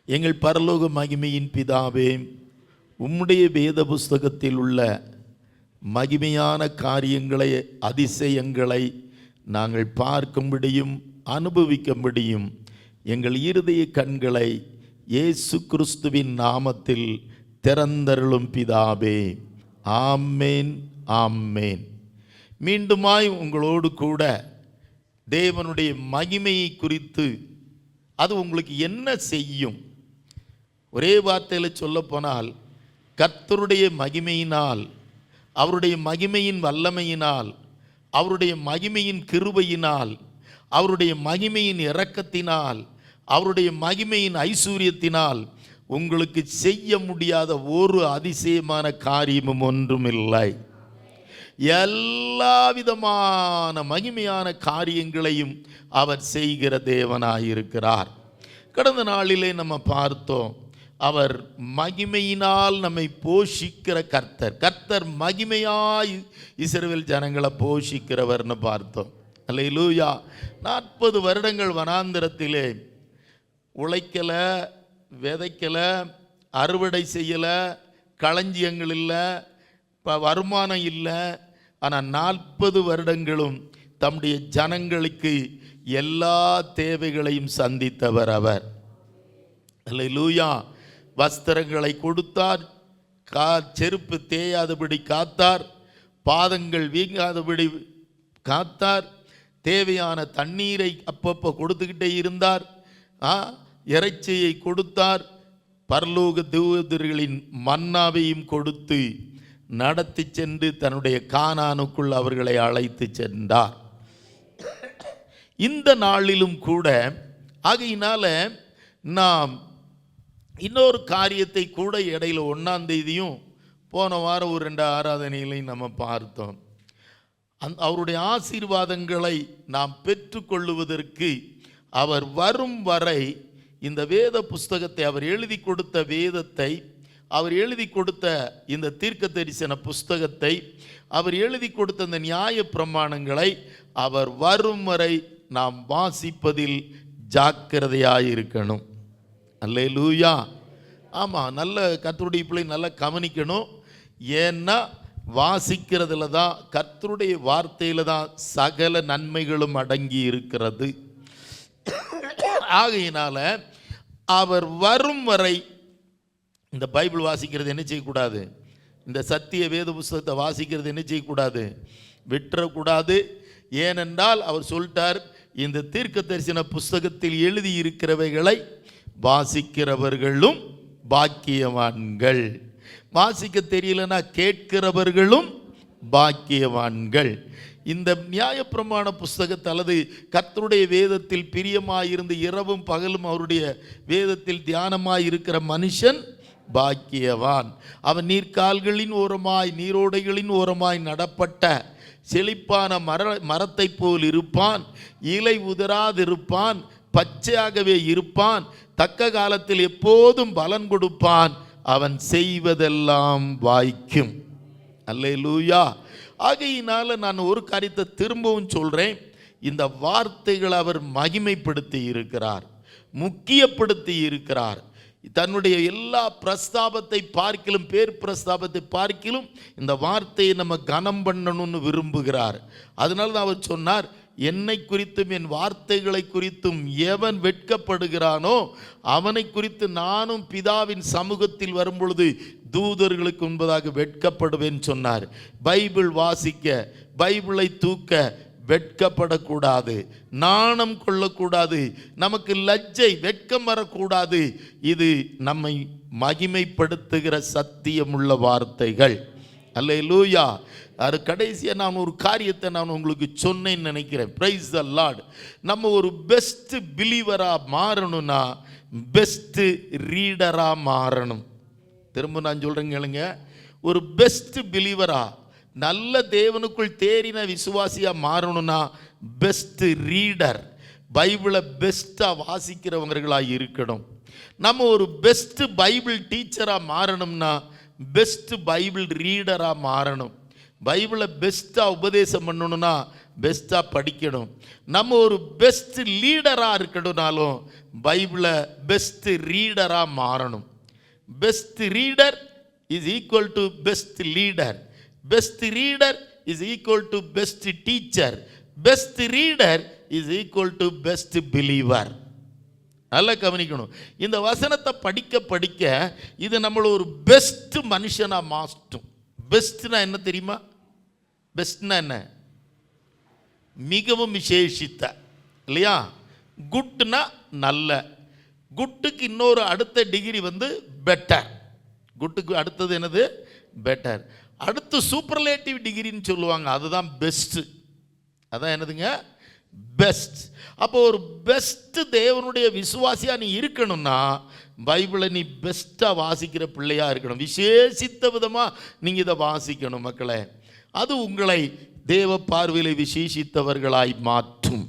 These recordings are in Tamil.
எங்கள் பரலோக மகிமையின் பிதாவே, உம்முடைய வேத புஸ்தகத்தில் உள்ள மகிமையான காரியங்களை, அதிசயங்களை நாங்கள் பார்க்கும்படியும் அனுபவிக்கும்படியும் எங்கள் இருதய கண்களை இயேசு கிறிஸ்துவின் நாமத்தில் திறந்தருளும் பிதாவே. ஆமேன், ஆமேன். மீண்டுமாய் உங்களோடு கூட தேவனுடைய மகிமையை குறித்து அது உங்களுக்கு என்ன செய்யும்? ஒரே வார்த்தையில் சொல்லப்போனால், கர்த்தருடைய மகிமையினால், அவருடைய மகிமையின் வல்லமையினால், அவருடைய மகிமையின் கிருபையினால், அவருடைய மகிமையின் இரக்கத்தினால், அவருடைய மகிமையின் ஐஸ்வர்யத்தினால் உங்களுக்கு செய்ய முடியாத ஒரு அதிசயமான காரியமும் ஒன்றுமில்லை. எல்லா விதமான மகிமையான காரியங்களையும் அவர் செய்கிற தேவனாயிருக்கிறார். கடந்த நாளிலே நம்ம பார்த்தோம், அவர் மகிமையினால் நம்மை போஷிக்கிற கர்த்தர் மகிமையாய் இஸ்ரவேல் ஜனங்களை போஷிக்கிறவர்னு பார்த்தோம். அல்லேலூயா. 40 வருடங்கள் வனாந்திரத்திலே உழைக்கலை, விதைக்கலை, அறுவடை செய்யலை, களஞ்சியங்கள் இல்லை, வருமானம் இல்லை. ஆனால் 40 வருடங்களும் தம்முடைய ஜனங்களுக்கு எல்லா தேவைகளையும் சந்தித்தவர் அவர். அல்லேலூயா. வஸ்திரங்களை கொடுத்தார், செருப்பு தேயாதபடி காத்தார், பாதங்கள் வீங்காதபடி காத்தார், தேவையான தண்ணீரை அப்பப்போ கொடுத்துக்கிட்டே இருந்தார், இறைச்சியை கொடுத்தார், பரலோக தூதர்களின் மன்னாவையும் கொடுத்து நடத்தி சென்று தன்னுடைய கானானுக்குள் அவர்களை அழைத்து சென்றார். இந்த நாளிலும் கூட ஆகையினால நாம் இன்னொரு காரியத்தை கூட இடையில 1ஆம் தேதியும் போன வாரம் ஒரு 2 ஆராதனைகளையும் நம்ம பார்த்தோம். அவருடைய ஆசீர்வாதங்களை நாம் பெற்றுக்கொள்ளுவதற்கு அவர் வரும் வரை இந்த வேத புஸ்தகத்தை, அவர் எழுதி கொடுத்த வேதத்தை, அவர் எழுதி கொடுத்த இந்த தீர்க்க தரிசன புஸ்தகத்தை, அவர் எழுதி கொடுத்த இந்த நியாய பிரமாணங்களை அவர் வரும் வரை நாம் வாசிப்பதில் ஜாக்கிரதையாயிருக்கணும். அல்லேலூயா. ஆமாம், நல்ல கர்த்தருடைய பிள்ளை நல்லா கவனிக்கணும். ஏன்னா வாசிக்கிறதுல தான், கர்த்தருடைய வார்த்தையில் தான் சகல நன்மைகளும் அடங்கி இருக்கிறது. ஆகையினால அவர் வரும் வரை இந்த பைபிள் வாசிக்கிறது என்ன செய்யக்கூடாது? இந்த சத்திய வேத புஸ்தகத்தை வாசிக்கிறது என்ன செய்யக்கூடாது? விட்டுறக்கூடாது. ஏனென்றால் அவர் சொல்லிட்டார், இந்த தீர்க்க தரிசன புஸ்தகத்தில் எழுதி இருக்கிறவைகளை வாசிக்கிறவர்களும் பாக்கியவான்கள். வாசிக்க தெரியலனா கேட்கிறவர்களும் பாக்கியவான்கள். இந்த நியாயப்பிரமாண புஸ்தகத்தை அல்லது கர்த்தருடைய வேதத்தில் பிரியமாயிருந்து இரவும் பகலும் அவருடைய வேதத்தில் தியானமாயிருக்கிற மனுஷன் பாக்கியவான். அவன் நீர்க்கால்களின் ஓரமாய், நீரோடைகளின் ஓரமாய் நடப்பட்ட செழிப்பான மரத்தை போல் இருப்பான், இலை உதிராதிருப்பான், பச்சையாகவே இருப்பான், தக்க காலத்தில் எப்போதும் பலன் கொடுப்பான், அவன் செய்வதெல்லாம் வாய்க்கும். அல்லேலூயா. ஆகையினால நான் ஒரு காரியத்தை திரும்பவும் சொல்கிறேன், இந்த வார்த்தைகளை அவர் மகிமைப்படுத்தி இருக்கிறார், முக்கியப்படுத்தி இருக்கிறார். தன்னுடைய எல்லா பிரஸ்தாபத்தை பார்க்கிலும், பேர் பிரஸ்தாபத்தை பார்க்கிலும் இந்த வார்த்தையை நம்ம கனம் பண்ணணும்னு விரும்புகிறார். அதனால தான் அவர் சொன்னார், என்னை குறித்தும் என் வார்த்தைகளை குறித்தும் எவன் வெட்கப்படுகிறானோ அவனை குறித்து நானும் பிதாவின் சமூகத்தில் வரும்பொழுது தூதர்களுக்கு முன்பதாக வெட்கப்படுவேன் சொன்னார். பைபிள் வாசிக்க, பைபிளை தூக்க வெட்கப்படக்கூடாது, நாணம் கொள்ளக்கூடாது, நமக்கு லஜ்ஜை, வெட்கம் வரக்கூடாது. இது நம்மை மகிமைப்படுத்துகிற சத்தியமுள்ள வார்த்தைகள். அல்லேலூயா. அது கடைசியாக நான் ஒரு காரியத்தை நான் உங்களுக்கு சொன்னேன்னு நினைக்கிறேன். Praise the Lord. நம்ம ஒரு பெஸ்ட் பிலீவராக மாறணும்னா பெஸ்ட் ரீடராக மாறணும். திரும்ப நான் சொல்கிறேங்க கேளுங்க, ஒரு பெஸ்ட் பிலீவராக, நல்ல தேவனுக்குள் தேறின விசுவாசியாக மாறணும்னா பெஸ்ட் ரீடர், பைபிளை பெஸ்ட்டாக வாசிக்கிறவங்களாக இருக்கணும். நம்ம ஒரு பெஸ்ட் பைபிள் டீச்சராக மாறணும்னா பெஸ்ட் பைபிள் ரீடராக மாறணும். பைபிளை பெஸ்ட்டாக உபதேசம் பண்ணணும்னா பெஸ்ட்டாக படிக்கணும். நம்ம ஒரு பெஸ்ட் லீடராக இருக்கணும்னாலும் பைபிளை பெஸ்ட் ரீடராக மாறணும். Best reader is equal to best leader. Best reader is equal to best teacher. Best reader is equal to best believer. நல்லா கவனிக்கணும். இந்த வசனத்தை படிக்க படிக்க இது நம்மளை ஒரு பெஸ்ட் மனுஷனாக மாற்றும். பெஸ்ட்னா என்ன தெரியுமா? பெஸ்ட்னா என்ன? மிகவும் விசேஷித்த, இல்லையா? குட்னா நல்ல. குட்டுக்கு இன்னொரு அடுத்த டிகிரி பெட்டர். குட்டுக்கு அடுத்தது என்னது? பெட்டர். அடுத்து சூப்பர்லேட்டிவ் டிகிரின்னு சொல்லுவாங்க, அதுதான் பெஸ்ட்டு. அதான் என்னதுங்க? பெஸ்ட். அப்போ ஒரு பெஸ்ட் தேவனுடைய விசுவாசியாக நீ இருக்கணும்னா பைபிளை நீ பெஸ்ட்டாக வாசிக்கிற பிள்ளையாக இருக்கணும். விசேஷித்த விதமாக நீங்கள் இதை வாசிக்கணும் மக்களே. அது உங்களை தேவ பார்வையில் விசேஷித்தவர்களாய் மாற்றும்.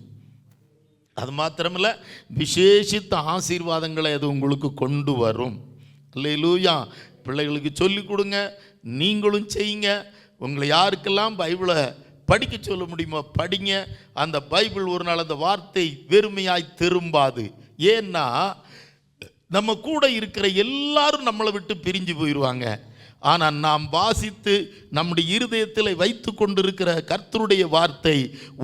அது மாத்திரமில்லை, விசேஷித்த ஆசீர்வாதங்களை அது உங்களுக்கு கொண்டு வரும். அல்லேலூயா. பிள்ளைகளுக்கு சொல்லிக் கொடுங்க, நீங்களும் செய்யுங்க. உங்களை யாருக்கெல்லாம் பைபிளை படிக்க சொல்ல முடியுமோ படிங்க. அந்த பைபிள் ஒரு நாள் அந்த வார்த்தை வெறுமையாய் திரும்பாது. ஏன்னா நம்ம கூட இருக்கிற எல்லாரும் நம்மளை விட்டு பிரிஞ்சு போயிடுவாங்க. ஆனால் நாம் வாசித்து நம்முடைய இருதயத்தில் வைத்து கொண்டிருக்கிற கர்த்தருடைய வார்த்தை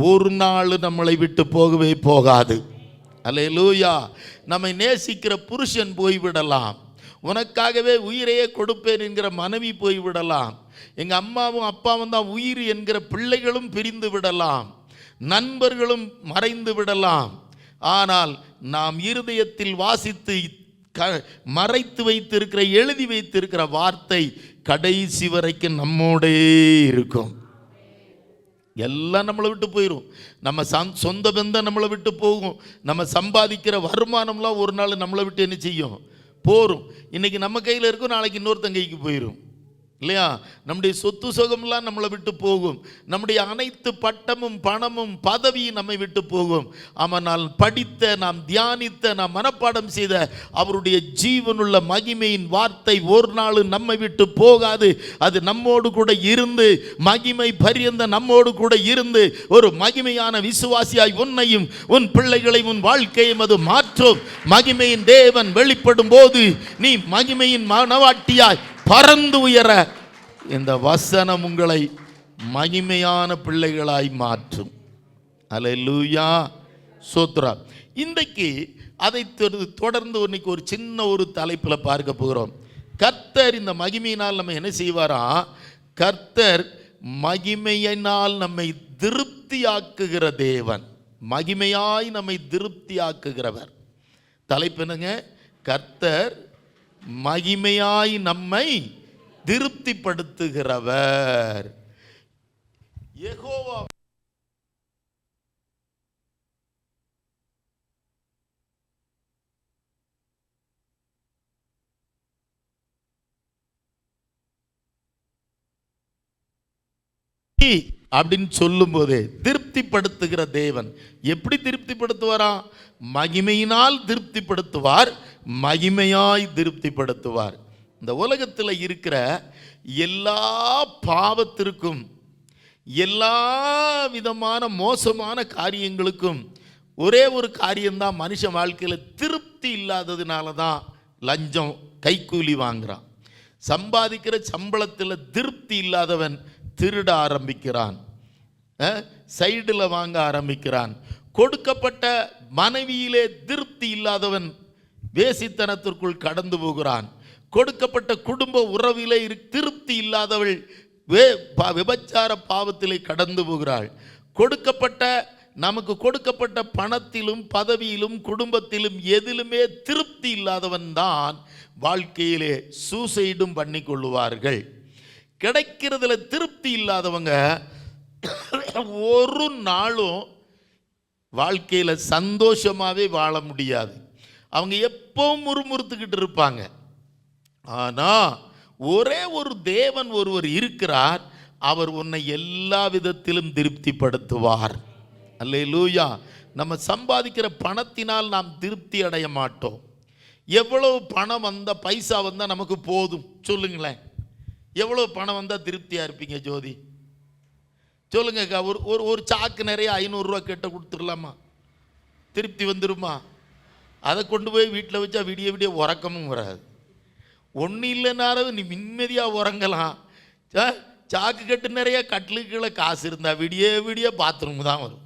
ஒரு நாள் நம்மளை விட்டு போகவே போகாது. அல்லேலூயா. நம்மை நேசிக்கிற புருஷன் போய்விடலாம், உனக்காகவே உயிரையே கொடுப்பேன் என்கிற மனைவி போய்விடலாம், எங்கள் அம்மாவும் அப்பாவும் தான் உயிர் என்கிற பிள்ளைகளும் பிரிந்து விடலாம், நண்பர்களும் மறைந்து விடலாம். ஆனால் நாம் இருதயத்தில் வாசித்து மறைத்து வைத்திருக்கிற, எழுதி வைத்திருக்கிற வார்த்தை கடைசி வரைக்கும் நம்மோடே இருக்கும். எல்லாம் நம்மளை விட்டு போயிடும். நம்ம சொந்த பந்தம் நம்மளை விட்டு போகும். நம்ம சம்பாதிக்கிற வருமானம்லாம் ஒரு நாள் நம்மளை விட்டு என்ன செய்யும்? போரும். இன்றைக்கி நம்ம கையில் இருக்கும், நாளைக்கு இன்னொருத்தன் கைக்கு போயிடும், இல்லையா? நம்முடைய சொத்து சுகம்லாம் நம்மளை விட்டு போகும். நம்முடைய அனைத்து பட்டமும் பணமும் பதவியும் நம்மை விட்டு போகும். ஆனால் படித்த, நாம் தியானித்த, நாம் மனப்பாடம் செய்த அவருடைய ஜீவனுள்ள மகிமையின் வார்த்தை ஒரு நாள் நம்மை விட்டு போகாது. அது நம்மோடு கூட இருந்து, மகிமை பரியந்த நம்மோடு கூட இருந்து ஒரு மகிமையான விசுவாசியாய் உன்னையும் உன் பிள்ளைகளையும் உன் வாழ்க்கையும் அது மாற்றும். மகிமையின் தேவன் வெளிப்படும் போது நீ மகிமையின் மனவாட்டியாய் பறந்து உயர இந்த வசனம் உங்களை மகிமையான பிள்ளைகளாய் மாற்றும். அல்லேலூயா, சோத்ரா. இன்றைக்கு அதை தொடர்ந்து இன்னைக்கு ஒரு சின்ன ஒரு தலைப்பில் பார்க்க போகிறோம். கர்த்தர் இந்த மகிமையினால் நம்ம என்ன செய்வாரா? கர்த்தர் மகிமையினால் நம்மை திருப்தியாக்குகிற தேவன், மகிமையாய் நம்மை திருப்தியாக்குகிறவர். தலைப்பு என்னங்க? கர்த்தர் மகிமையாய் நம்மை திருப்திப்படுத்துகிறவர். யெகோவா அப்படின்னு சொல்லும் போதே திருப்திப்படுத்துகிற தேவன். எப்படி திருப்திப்படுத்துவாரா? மகிமையினால் திருப்திப்படுத்துவார், மகிமையாய் திருப்திப்படுத்துவார். இந்த உலகத்தில் இருக்கிற எல்லா பாவத்திற்கும், எல்லா விதமான மோசமான காரியங்களுக்கும் ஒரே ஒரு காரியம்தான் மனுஷன் வாழ்க்கையில் திருப்தி இல்லாததுனால தான் லஞ்சம், கைக்கூலி வாங்குறான். சம்பாதிக்கிற சம்பளத்தில் திருப்தி இல்லாதவன் திருட ஆரம்பிக்கிறான், சைடில் வாங்க ஆரம்பிக்கிறான். கொடுக்கப்பட்ட மனைவியிலே திருப்தி இல்லாதவன் வேசித்தனத்திற்குள் கடந்து போகிறான். கொடுக்கப்பட்ட குடும்ப உறவிலே திருப்தி இல்லாதவள் விபச்சார பாவத்திலே கடந்து போகிறாள். நமக்கு கொடுக்கப்பட்ட பணத்திலும் பதவியிலும் குடும்பத்திலும் எதிலுமே திருப்தி இல்லாதவன் தான் வாழ்க்கையிலே சூசைடும் பண்ணி கொள்ளுவார்கள். கிடைக்கிறதுல திருப்தி இல்லாதவங்க ஒரு நாளும் வாழ்க்கையில் சந்தோஷமாகவே வாழ முடியாது. அவங்க எப்பவும் முறுமுறுத்துக்கிட்டு இருப்பாங்க. ஆனால் ஒரே ஒரு தேவன் ஒருவர் இருக்கிறார், அவர் உன்னை எல்லா விதத்திலும் திருப்திப்படுத்துவார். அல்லேலூயா. நம்ம சம்பாதிக்கிற பணத்தினால் நாம் திருப்தி அடைய மாட்டோம். எவ்வளவு பணம் வந்தால், பைசா வந்தால் நமக்கு போதும்? சொல்லுங்களேன். எவ்வளோ பணம் வந்தால் திருப்தியாக இருப்பீங்க ஜோதி? சொல்லுங்கக்கா, ஒரு ஒரு ஒரு சாக்கு நிறைய 500 ரூபா கேட்ட கொடுத்துடலாமா? திருப்தி வந்துடுமா? அதை கொண்டு போய் வீட்டில் வச்சா விடிய விடிய உறக்கமும் வராது. ஒன்றும் இல்லைனாலும் நீ நிம்மதியாக உறங்கலாம். சாக்கு கட்டு நிறைய கட்டிலுக்குள்ள காசு இருந்தால் விடிய விடிய பாத்ரூம் தான் வரும்.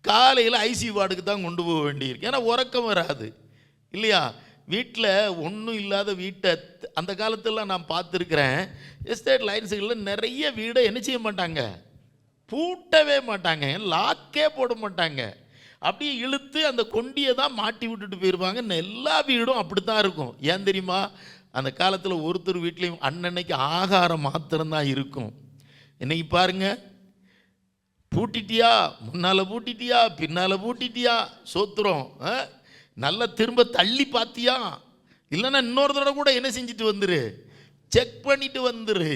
காலையில் ஐசியூ வார்டுக்கு தான் கொண்டு போக வேண்டியிருக்கு. ஏன்னா உறக்கம் வராது இல்லையா? வீட்டில் ஒன்றும் இல்லாத வீட்டை அந்த காலத்திலலாம் நான் பார்த்துருக்குறேன். எஸ்டேட் லைன்ஸுகளில் நிறைய வீடை என்ன செய்ய மாட்டாங்க, பூட்டவே மாட்டாங்க, லாக்கே போட மாட்டாங்க. அப்படியே இழுத்து அந்த கொண்டியை தான் மாட்டி விட்டுட்டு போயிடுவாங்க. எல்லா வீடும் அப்படி தான் இருக்கும். ஏன் தெரியுமா? அந்த காலத்தில் ஒருத்தர் வீட்லேயும் அன்னன்னைக்கு ஆகாரம் மாத்திரம்தான் இருக்கும். இன்னைக்கு பாருங்க, பூட்டிட்டியா, முன்னால் பூட்டிட்டியா, பின்னால் பூட்டிட்டியா, சோத்துறோம். நல்லா திரும்ப தள்ளி பார்த்தியா, இல்லைன்னா இன்னொரு தடவை கூட என்ன செஞ்சுட்டு வந்துரு, செக் பண்ணிட்டு வந்துரு.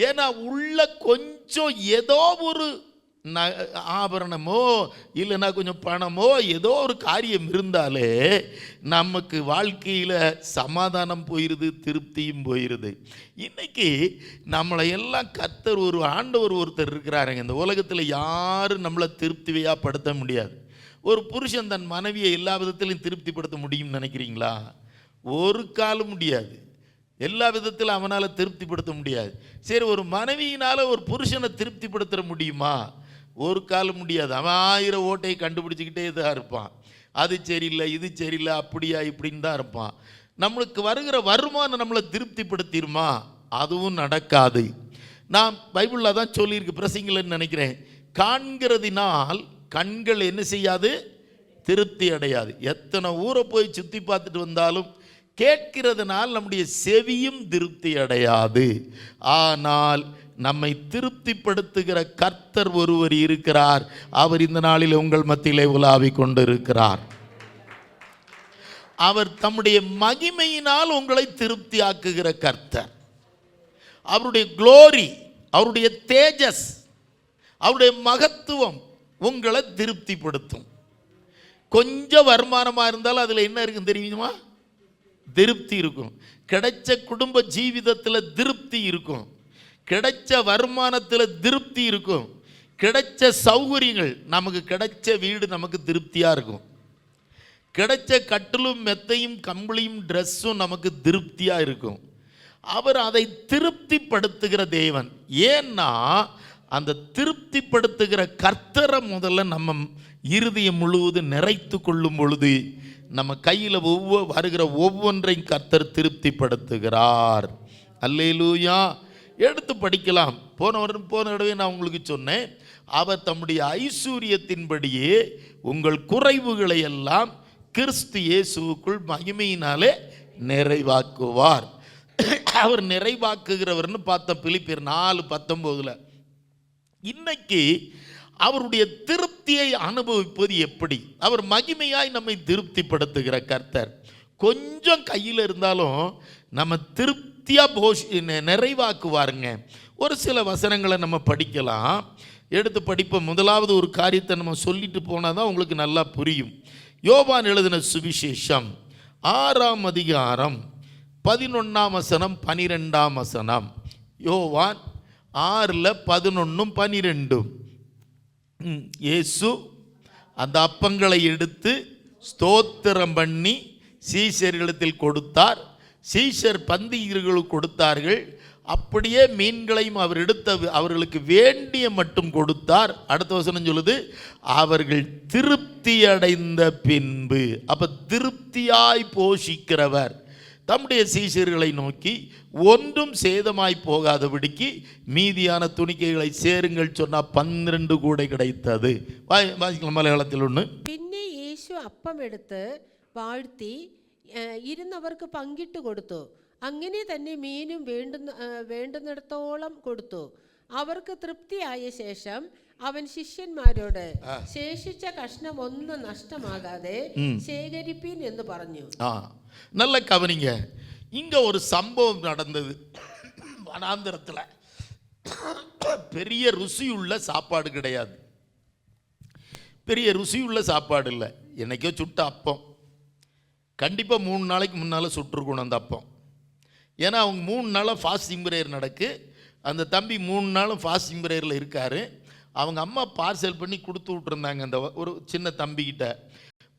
ஏன்னா உள்ள கொஞ்சம் ஏதோ ஒரு ஆபரணமோ இல்லைன்னா கொஞ்சம் பணமோ ஏதோ ஒரு காரியம் இருந்தாலே நமக்கு வாழ்க்கையில் சமாதானம் போயிடுது, திருப்தியும் போயிடுது. இன்னைக்கு நம்மளை எல்லாம் கர்த்தர் ஒரு ஆண்டவர் ஒருத்தர் இருக்கிறாருங்க. இந்த உலகத்தில் யாரும் நம்மளை திருப்தியாக படுத்த முடியாது. ஒரு புருஷன் தன் மனைவியை எல்லா விதத்திலையும் திருப்திப்படுத்த முடியும்னு நினைக்கிறீங்களா? ஒரு காலம் முடியாது. எல்லா விதத்திலும் அவனால் திருப்திப்படுத்த முடியாது. சரி, ஒரு மனைவியினால் ஒரு புருஷனை திருப்திப்படுத்த முடியுமா? ஒரு காலம் முடியாது. அவன் 1000 ஓட்டையை கண்டுபிடிச்சிக்கிட்டே தான் இருப்பான். அது சரியில்லை, இது சரியில்லை, அப்படியா இப்படின்னு தான் இருப்பான். நம்மளுக்கு வருகிற வருமானம் நம்மளை திருப்திப்படுத்திடுமா? அதுவும் நடக்காது. நான் பைபிளில் தான் சொல்லியிருக்கு, பிரசங்கிலன்னு நினைக்கிறேன், காண்கிறதினால் கண்கள் என்ன செய்யாது, திருப்தி அடையாது. எத்தனை ஊரை போய் சுற்றி பார்த்துட்டு வந்தாலும் கேட்கிறதுனால் நம்முடைய செவியும் திருப்தி அடையாது. ஆனால் நம்மை திருப்திப்படுத்துகிற கர்த்தர் ஒருவர் இருக்கிறார். அவர் இந்த நாளில் உங்கள் மத்தியிலே உலாவிக் கொண்டிருக்கிறார். அவர் தம்முடைய மகிமையினால் உங்களை திருப்தி ஆக்குகிற கர்த்தர். அவருடைய குளோரி, அவருடைய தேஜஸ், அவருடைய மகத்துவம் உங்களை திருப்திப்படுத்தும். கொஞ்சம் வருமானமாக இருந்தாலும் அதில் என்ன இருக்குன்னு தெரியுமா? திருப்தி இருக்கும். கிடைச்ச குடும்ப ஜீவிதத்தில் திருப்தி இருக்கும். கிடைச்ச வருமானத்தில் திருப்தி இருக்கும். கிடைச்ச சௌகரியங்கள், நமக்கு கிடைச்ச வீடு நமக்கு திருப்தியாக இருக்கும். கிடைச்ச கட்டிலும் மெத்தையும் கம்பளியும் ட்ரெஸ்ஸும் நமக்கு திருப்தியாக இருக்கும். அவர் அதை திருப்திப்படுத்துகிற தேவன். ஏன்னா அந்த திருப்திப்படுத்துகிற கர்த்தரை முதல்ல நம்ம இருதயம் முழுவதும் நிறைத்து கொள்ளும் பொழுது நம்ம கையில் வருகிற ஒவ்வொன்றையும் கர்த்தர் திருப்திப்படுத்துகிறார். அல்லேலூயா. எடுத்து படிக்கலாம். போன தடவை நான் உங்களுக்கு சொன்னேன், அவர் தம்முடைய ஐஸ்வர்யத்தின்படியே உங்கள் குறைவுகளை எல்லாம் கிறிஸ்து இயேசுவுக்குள் மகிமையினாலே நிறைவாக்குவார். அவர் நிறைவாக்குகிறவர்னு பார்த்த பிலிப்பியர் 4:19. இன்னைக்கு அவருடைய திருப்தியை அனுபவிப்பது எப்படி? அவர் மகிமையாய் நம்மை திருப்திப்படுத்துகிற கர்த்தர். கொஞ்சம் கையில் இருந்தாலும் நம்ம திருப்தியாக நிறைவாக்குவாருங்க. ஒரு சில வசனங்களை நம்ம படிக்கலாம். எடுத்து படிப்போம். முதலாவது ஒரு காரியத்தை நம்ம சொல்லிட்டு போனால் தான் உங்களுக்கு நல்லா புரியும். யோவான் எழுதின சுவிசேஷம் 6ஆம் அதிகாரம் 11ஆம் வசனம் 12ஆம் வசனம். யோவான் 6:11-12. இயேசு அந்த அப்பங்களை எடுத்து ஸ்தோத்திரம் பண்ணி சீஷர்களிடத்தில் கொடுத்தார். சீஷர் பந்திகளுக்கு கொடுத்தார்கள். அப்படியே மீன்களையும் அவர் அவர்களுக்கு வேண்டிய மட்டும் கொடுத்தார். அடுத்த வசனம் சொல்லுது, அவர்கள் திருப்தி அடைந்த பின்பு. அப்ப திருப்தியாய் போஷிக்கிறவர் தம்முடைய சீஷர்களை நோக்கி ஒன்றும் சேதமாய் போகாதபடிக்கு மீதியான துணிக்கைகளை சேருங்கள் சொன்னால் 12 கூடை கிடைத்தது. வாசிக்கலாம் மலையாளத்தில் ஒன்று. പിന്നെ യേശു അപ്പം എടുത്ത് വാഴ്ത്തി ഇരുന്നവർക്ക് പങ്കിട്ട് കൊടുത്തു. അങ്ങനെ തന്നെ മീനും വേണ്ടുന്നിടത്തോളം കൊടുത്തു. അവർക്ക് തൃപ്തിയായ ശേഷം അവൻ ശിഷ്യന്മാരോട് ശേഷിച്ച കഷ്ണം ഒന്നും നഷ്ടമാകാതെ ശേഖരിപ്പീൻ എന്ന് പറഞ്ഞു. நல்ல கவனிங்க. இங்க ஒரு சம்பவம் நடந்தது. வனாந்திரத்தில் பெரிய ருசியுள்ள சாப்பாடு கிடையாது. பெரிய ருசியுள்ள சாப்பாடு இல்லை. என்னைக்கோ சுட்ட அப்பம். கண்டிப்பாக 3 நாளைக்கு முன்னால் சுட்டுருக்கணும் அந்த அப்பம். ஏன்னா அவங்க 3 நாளாக ஃபாஸ்டிங் பிரேயர் நடக்கு. அந்த தம்பி 3 நாளும் ஃபாஸ்டிங் பிரேயரில் இருக்கார். அவங்க அம்மா பார்சல் பண்ணி கொடுத்து விட்டுருந்தாங்க அந்த ஒரு சின்ன தம்பிக்கிட்ட.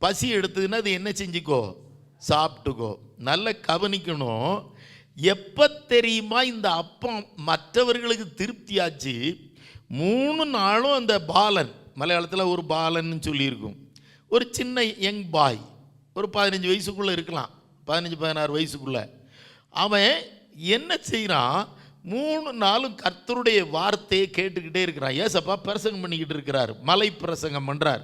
பசி எடுத்ததுன்னா அது என்ன செஞ்சுக்கோ, சாப்பிட்டுக்கோ. நல்ல கவனிக்கணும். எப்போ தெரியுமா இந்த அப்பம் மற்றவர்களுக்கு திருப்தியாச்சு? 3 நாளும் அந்த பாலன், மலையாளத்தில் ஒரு பாலன்னு சொல்லியிருக்கும், ஒரு சின்ன யங் பாய், ஒரு 15 வயசுக்குள்ளே இருக்கலாம், 15-16 வயசுக்குள்ளே. அவன் என்ன செய்கிறான், 3 நாளும் கர்த்தருடைய வார்த்தையை கேட்டுக்கிட்டே இருக்கிறான். ஏசப்பா பிரசங்கம் பண்ணிக்கிட்டு இருக்கிறார், மலை பிரசங்கம் பண்ணுறார்.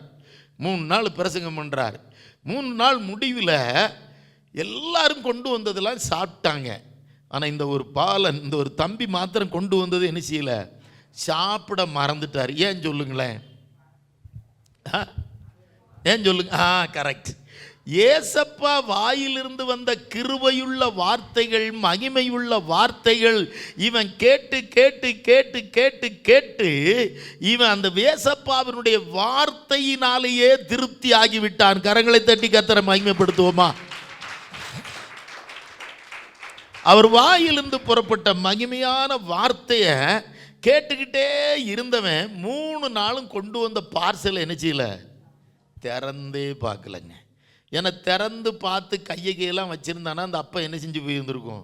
3 நாள் பிரசங்கம் பண்ணுறார். 3 நாள் முடிவில் எல்லாரும் கொண்டு வந்ததெல்லாம் சாப்பிட்டாங்க. ஆனால் இந்த ஒரு பாலன், இந்த ஒரு தம்பி மாத்திரம் கொண்டு வந்தது என்ன செய்யலை, சாப்பிட மறந்துட்டார். ஏன் சொல்லுங்களேன், ஏன் சொல்லுங்க. கரெக்ட். ஏசப்பா வாயிலிருந்து வந்த கிருபையுள்ள வார்த்தைகள், மகிமையுள்ள வார்த்தைகள் இவன் கேட்டு கேட்டு கேட்டு கேட்டு கேட்டு இவன் அந்த ஏசப்பாவினுடைய வார்த்தையினாலேயே திருப்தி ஆகிவிட்டான். கரங்களை தட்டி கர்த்தரை மகிமைப்படுத்துவோமா? அவர் வாயிலிருந்து புறப்பட்ட மகிமையான வார்த்தையை கேட்டுக்கிட்டே இருந்தவன் 3 நாளும் கொண்டு வந்த பார்சலை என்ன செய்யல, திறந்தே பார்க்கலங்க. ஏன்னா திறந்து பார்த்து கையெல்லாம் வச்சுருந்தானா அந்த அப்பா என்ன செஞ்சு போயிருந்துருக்கும்,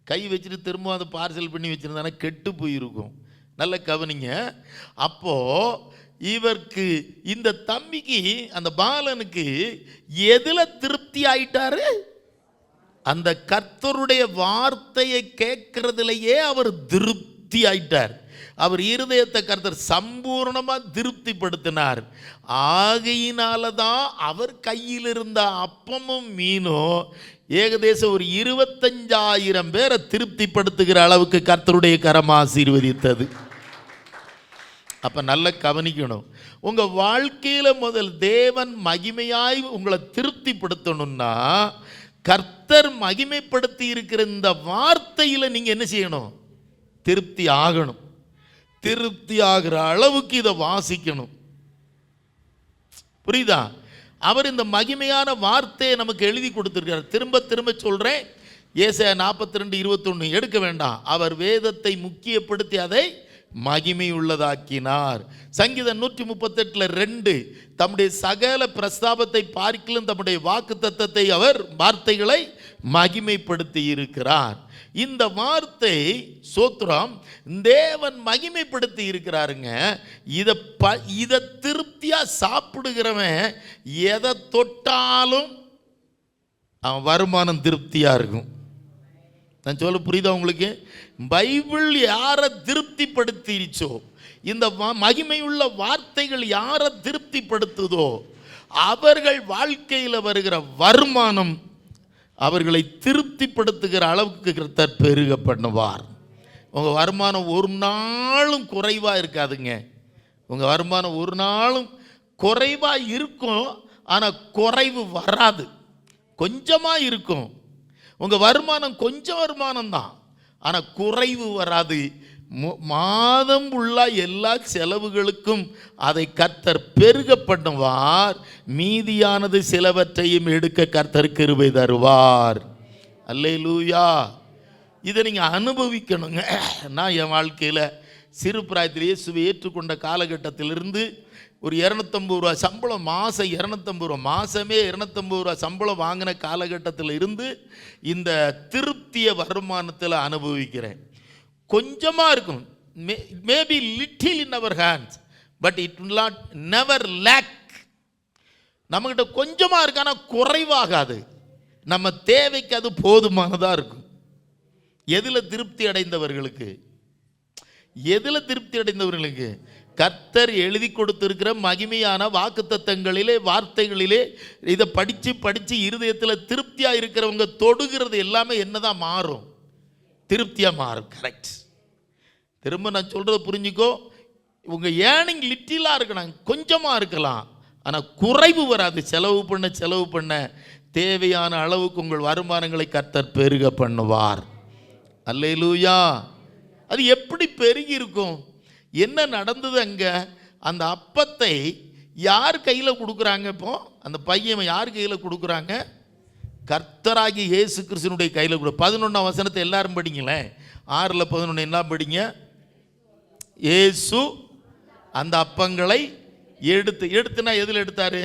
கை வச்சுட்டு திரும்ப அந்த பார்சல் பண்ணி வச்சுருந்தானா கெட்டு போயிருக்கும். நல்ல கவனிங்க. அப்போது இவருக்கு, இந்த தம்பிக்கு, அந்த பாலனுக்கு எதில் திருப்தி ஆயிட்டாரு? அந்த கர்த்தருடைய வார்த்தையை கேட்கறதுலையே அவர் திருப்தி ஆயிட்டார். அவர் இருதயத்தை கர்த்தர் சம்பூர்ணமாக திருப்திப்படுத்தினார். ஆகையினால தான் அவர் கையில் இருந்த அப்பமும் மீனும் ஏகதேசம் ஒரு 25,000 பேரை திருப்திப்படுத்துகிற அளவுக்கு கர்த்தருடைய கரம் ஆசீர்வதித்தது. அப்போ நல்ல கவனிக்கணும். உங்கள் வாழ்க்கையில் முதல் தேவன் மகிமையாய் உங்களை திருப்திப்படுத்தணும்னா கர்த்தர் மகிமைப்படுத்தி இருக்கிற இந்த வார்த்தையில் நீங்கள் என்ன செய்யணும், திருப்தி ஆகணும். திருப்தி ஆகிற அளவுக்கு இதை வாசிக்கணும். புரியுதா? அவர் இந்த மகிமையான வார்த்தையை நமக்கு எழுதி கொடுத்துருக்கார். திரும்ப திரும்ப சொல்கிறேன், ஏசாயா 42:21 எடுக்க வேண்டாம். அவர் வேதத்தை முக்கியப்படுத்தி அதை மகிமையுள்ளதாக்கினார். சங்கீதம் 138:2 தம்முடைய சகல பிரஸ்தாபத்தை பார்க்கிலும் தம்முடைய வாக்கு தத்தத்தை அவர் வார்த்தைகளை மகிமைப்படுத்தி இருக்கிறார். இந்த வார்த்தை சோத்ரம் தேவன் மகிமைப்படுத்தி இருக்கிறாருங்க. இதை திருப்தியாக சாப்பிடுகிறவன் எதை தொட்டாலும் அவன் வருமானம் திருப்தியாக இருக்கும். நான் சொல்ல புரியுதா உங்களுக்கு? பைபிள் யாரை திருப்திப்படுத்திச்சோ, இந்த மகிமையுள்ள வார்த்தைகள் யாரை திருப்திப்படுத்துதோ அவர்கள் வாழ்க்கையில் வருகிற வருமானம் அவர்களை திருப்திப்படுத்துகிற அளவுக்கு கர்த்தர் பெருக பண்ணுவார். உங்கள் வருமானம் ஒரு நாளும் குறைவாக இருக்காதுங்க. உங்கள் வருமானம் ஒரு நாளும் குறைவாக இருக்கும், ஆனால் குறைவு வராது. கொஞ்சமாக இருக்கும். உங்கள் வருமானம் கொஞ்சம் வருமானம் தான், ஆனால் குறைவு வராது. மாதம் உள்ள எல்லா செலவுகளுக்கும் அதை கர்த்தர் பெருக பண்ணுவார். மீதியானது சிலவற்றையும் எடுக்க கர்த்தர் கிருபை தருவார். அல்லேலூயா. இதை நீங்கள் அனுபவிக்கணுங்க. நான் என் வாழ்க்கையில் சிறு பிராயத்தில் இயேசுவை ஏற்றுக்கொண்ட காலகட்டத்திலிருந்து ஒரு 250 ரூபா சம்பளம், மாதம் 250 ரூபா, மாதமே 250 ரூபா சம்பளம் வாங்கின காலகட்டத்தில் இருந்து இந்த திருப்திய வருமானத்தில் அனுபவிக்கிறேன். கொஞ்சமாக இருக்கும், maybe little in our hands, but it will not never lack. நம்மகிட்ட கொஞ்சமாக இருக்கு, ஆனால் குறைவாகாது. நம்ம தேவைக்கு அது போதுமானதாக இருக்கும். எதில் திருப்தி அடைந்தவர்களுக்கு, எதில் திருப்தி அடைந்தவர்களுக்கு கர்த்தர் எழுதி கொடுத்திருக்கிற மகிமையான வாக்குத்தத்தங்களிலே, வார்த்தைகளிலே இதை படித்து படித்து இருதயத்தில் திருப்தியாக இருக்கிறவங்க தொடுகிறது எல்லாமே என்னதான் மாறும், திருப்தியாக மாறும். கரெக்ட். திரும்ப நான் சொல்கிறத புரிஞ்சுக்கோ. உங்கள் ஏர்னிங் லிட்டிலாக இருக்கலாம், கொஞ்சமாக இருக்கலாம், ஆனால் குறைவு வராது. செலவு பண்ண தேவையான அளவுக்கு உங்கள் வருமானங்களை கர்த்தர் பெருக பண்ணுவார். அல்லேலூயா. அது எப்படி பெருகி இருக்கும்? என்ன நடந்தது அங்கே? அந்த அப்பத்தை யார் கையில் கொடுக்குறாங்க? இப்போ அந்த பையன் யார் கையில் கொடுக்குறாங்க? கர்த்தராகி இயேசு கிறிஸ்துனுடைய கையில் கொடு. 11ஆம் வசனத்தை எல்லாரும் படிங்களேன். 6-11 எல்லாம் படிங்க. இயேசு அந்த அப்பங்களை எடுத்துனா எதில் எடுத்தாரு?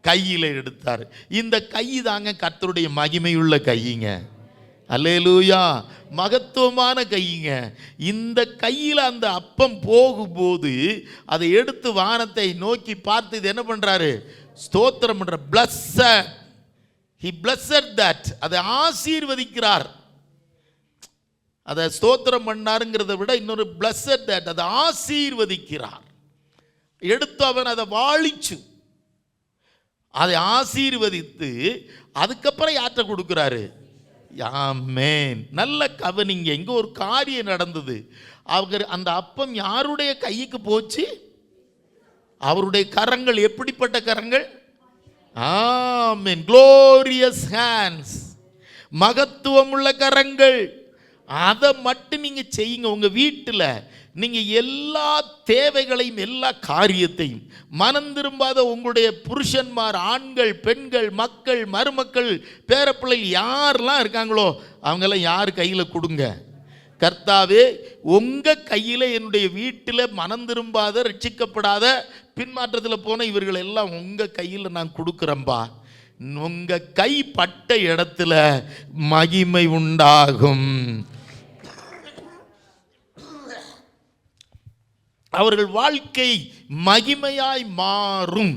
கையில் எடுத்தார். இந்த கை தாங்க கர்த்தருடைய மகிமையுள்ள கைங்க. அல்லேலூயா, மகத்துவமான கைங்க. இந்த கையில் அந்த அப்பம் போகும்போது அதை எடுத்து வானத்தை நோக்கி பார்த்து இது என்ன பண்றாரு? ஸ்தோத்திரம் பண்ற. blessed, he blessed that, அதை ஆசீர்வதிக்கிறார். அதை ஸ்தோத்திரம் பண்ணாருங்கிறத விட இன்னொரு blessed that, அதை ஆசீர்வதிக்கிறார். எடுத்து அவன் அதை வாழிச்சு அதை ஆசீர்வதித்து அதுக்கப்புறம் யார்கிட்ட கொடுக்குறாரு? ஆமென். நல்ல கவனிங்க, இங்க ஒரு காரியம் நடந்தது. அவர் அந்த அப்பம் யாருடைய கைக்கு போச்சு? அவருடைய கரங்கள். எப்படிப்பட்ட கரங்கள்? ஆமென். glorious hands, மகத்துவம் உள்ள கரங்கள். அதை மட்டும் நீங்க செய்யுங்க. உங்க வீட்டில் நீங்க எல்லா தேவைகளையும் எல்லா காரியத்தையும் மனம் திரும்பாத உங்களுடைய புருஷன்மார், ஆண்கள், பெண்கள், மக்கள், மருமக்கள், பேரப்பிள்ளைகள் யாரெல்லாம் இருக்காங்களோ அவங்கெல்லாம் யார் கையில் கொடுங்க. கர்த்தாவே, உங்க கையில் என்னுடைய வீட்டில் மனம் திரும்பாத, ரட்சிக்கப்படாத, பின்மாற்றத்தில் போன இவர்கள் எல்லாம் உங்க கையில் நான் கொடுக்குறேன்பா. உங்க கை பட்ட இடத்துல மகிமை உண்டாகும். அவர்கள் வாழ்க்கை மகிமையாய் மாறும்.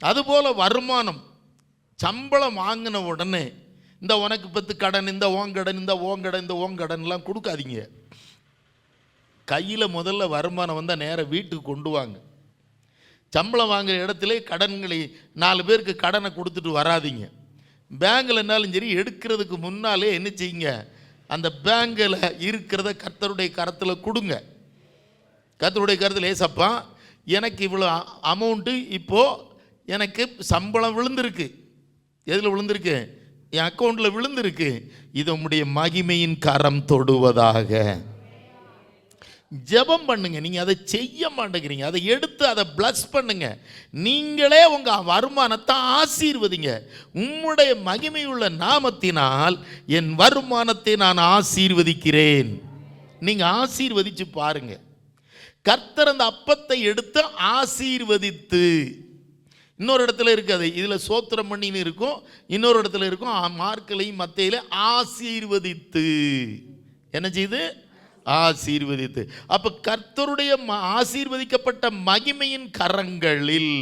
அதுபோல வருமானம், சம்பளம் வாங்கின உடனே இந்த உனக்கு 10 கடன், இந்த ஓங்கடன், இந்த ஓங்கடன், இந்த ஓங்கடன்லாம் கொடுக்காதீங்க. கையில் முதல்ல வருமானம் வந்தால் நேராக வீட்டுக்கு கொண்டு வாங்க. சம்பளம் வாங்குற இடத்துல கடன்களை 4 பேருக்கு கடனை கொடுத்துட்டு வராதிங்க. பேங்கில்னாலும் சரி, எடுக்கிறதுக்கு முன்னாலே என்ன செய்யுங்க? அந்த பேங்கில் இருக்கிறத கர்த்தருடைய கரத்தில் கொடுங்க. கர்த்தருடைய கருத்தில், ஏசப்பா எனக்கு இவ்வளோ அமௌண்ட்டு இப்போது எனக்கு சம்பளம் விழுந்திருக்கு. எதில் விழுந்திருக்கு? என் அக்கௌண்ட்டில் விழுந்திருக்கு. இது உம்முடைய மகிமையின் கரம் தொடுவதாக. ஜெபம் பண்ணுங்க. நீங்கள் அதை செய்ய மாட்டேங்கிறீங்க. அதை எடுத்து அதை பிளஸ் பண்ணுங்க. நீங்களே உங்கள் வருமானத்தை ஆசீர்வதிங்க. உம்முடைய மகிமையுள்ள நாமத்தினால் என் வருமானத்தை நான் ஆசீர்வதிக்கிறேன். நீங்கள் ஆசீர்வதிச்சு பாருங்க. கர்த்தர் அந்த அப்பத்தை எடுத்து ஆசீர்வதித்து, இன்னொரு இடத்துல இருக்காது, இதில் சோத்திரம் பண்ணின்னு இருக்கும், இன்னொரு இடத்துல இருக்கும் மார்க்களையும் மத்தையில ஆசீர்வதித்து என்ன செய்து? ஆசீர்வதித்து. அப்ப கர்த்தருடைய ஆசீர்வதிக்கப்பட்ட மகிமையின் கரங்களில்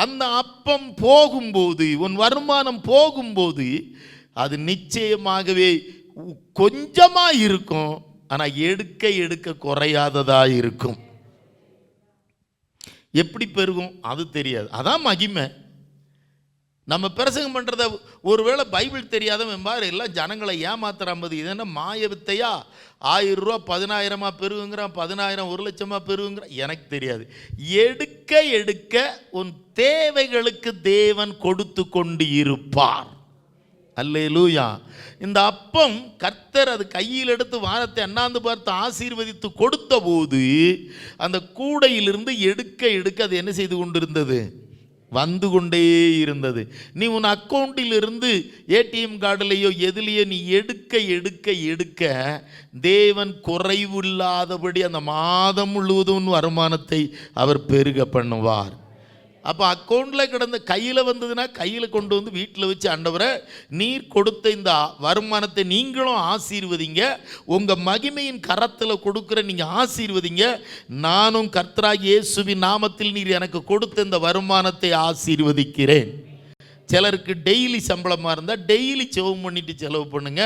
அந்த அப்பம் போகும்போது, உன் வருமானம் போகும்போது அது நிச்சயமாகவே கொஞ்சமா இருக்கும். ஆனால் எடுக்க எடுக்க குறையாததா இருக்கும். எப்படி பெருகும் அது தெரியாது. அதான் மகிமை. நம்ம பிரசங்கம் பண்ணுறத ஒருவேளை பைபிள் தெரியாதவன் பாரு எல்லாம் ஜனங்களை ஏமாத்துறாம்பது. இது என்ன மாய வித்தையா? 1000 ரூபா 10,000 பெருகுங்கிறான், 10,000 1 லட்சமாக பெருகுங்கிறான். எனக்கு தெரியாது. எடுக்க எடுக்க உன் தேவைகளுக்கு தேவன் கொடுத்து கொண்டு இருப்பார். அல்லேலூயா. இந்த அப்பம் கர்த்தர் அது கையில் எடுத்து வானத்தை அண்ணாந்து பார்த்து ஆசீர்வதித்து கொடுத்த போது அந்த கூடையிலிருந்து எடுக்க எடுக்க அது என்ன செய்து கொண்டிருந்தது? வந்து கொண்டே இருந்தது. நீ உன் அக்கௌண்ட்டிலிருந்து ஏடிஎம் கார்டுலையோ எதுலையோ நீ எடுக்க எடுக்க எடுக்க தேவன் குறைவில்லாதபடி அந்த மாதம் முழுவதும் வருமானத்தை அவர் பெருக பண்ணுவார். அப்போ அக்கௌண்ட்டில் கிடந்த கையில் வந்ததுன்னா கையில் கொண்டு வந்து வீட்டில் வச்சு, ஆண்டவரே நீர் கொடுத்த இந்த வருமானத்தை நீங்களும் ஆசீர்வதிங்க. உங்கள் மகிமையின் கரத்தில் கொடுக்குற நீங்கள் ஆசீர்வதிங்க. நானும் கர்த்தராகிய இயேசுவின் நாமத்தில் நீர் எனக்கு கொடுத்த இந்த வருமானத்தை ஆசீர்வதிக்கிறேன். சிலருக்கு டெய்லி சம்பளமாக இருந்தால் டெய்லி ஜெபம் பண்ணிட்டு செலவு பண்ணுங்க.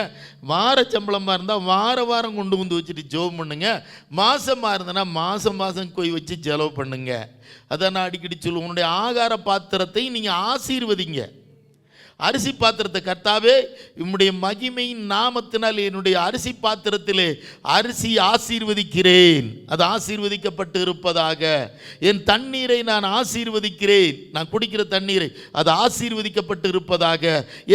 வார சம்பளமாக இருந்தால் வாரம் கொண்டு வந்து வச்சுட்டு ஜெபம் பண்ணுங்க. மாதமாக இருந்ததுன்னா மாதம் போய் வச்சு செலவு பண்ணுங்க. அதான் நான் அடிக்கடி சொல்லுவேன், உன்னுடைய ஆகார பாத்திரத்தை நீங்கள் ஆசீர்வதிங்க. அரிசி பாத்திரத்தை, கர்த்தாவே உம்முடைய மகிமையின் நாமத்தினால் என்னுடைய அரிசி பாத்திரத்திலே அரிசி ஆசீர்வதிக்கிறேன், அது ஆசீர்வதிக்கப்பட்டு இருப்பதாக. என் தண்ணீரை நான் ஆசீர்வதிக்கிறேன், நான் குடிக்கிற தண்ணீரை அது ஆசீர்வதிக்கப்பட்டு இருப்பதாக.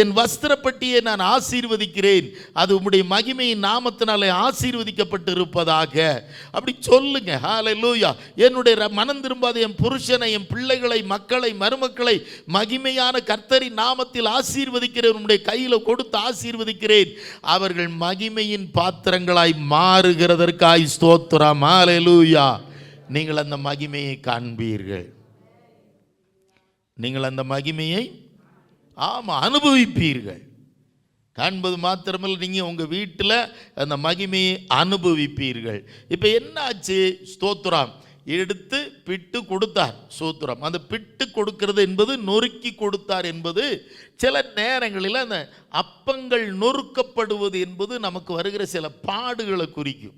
என் வஸ்திரப்பட்டியை நான் ஆசீர்வதிக்கிறேன், அது உம்முடைய மகிமையின் நாமத்தினாலே ஆசீர்வதிக்கப்பட்டு இருப்பதாக. அப்படி சொல்லுங்க. ஹல்லேலூயா. என்னுடைய மனம் திரும்பாத என் புருஷனை, என் பிள்ளைகளை, மக்களை, மருமக்களை மகிமையான கர்த்தரின் நாமத்தில் ஆசீர்வதிக்கிறேன், உம்முடைய கையில் கொடுத்து ஆசீர்வதிக்கிறேன். அவர்கள் மகிமையின் பாத்திரங்களாய் மாறுகிறதற்காய் ஸ்தோத்திரம். ஹல்லேலூயா. நீங்கள் அந்த மகிமையை காண்பீர்கள். நீங்கள் அந்த மகிமையை அனுபவிப்பீர்கள். காண்பது மாத்திரமல்ல, நீங்கள் உங்கள் வீட்டில் அந்த மகிமையை அனுபவிப்பீர்கள். இப்போ என்னாச்சு? ஸ்தோத்திரம், எடுத்து பிட்டு கொடுத்தார். ஸ்தோத்திரம். அந்த பிட்டு கொடுக்கிறது என்பது நொறுக்கி கொடுத்தார் என்பது சில நேரங்களில் அந்த அப்பங்கள் நொறுக்கப்படுவது என்பது நமக்கு வருகிற சில பாடுகளை குறிக்கும்.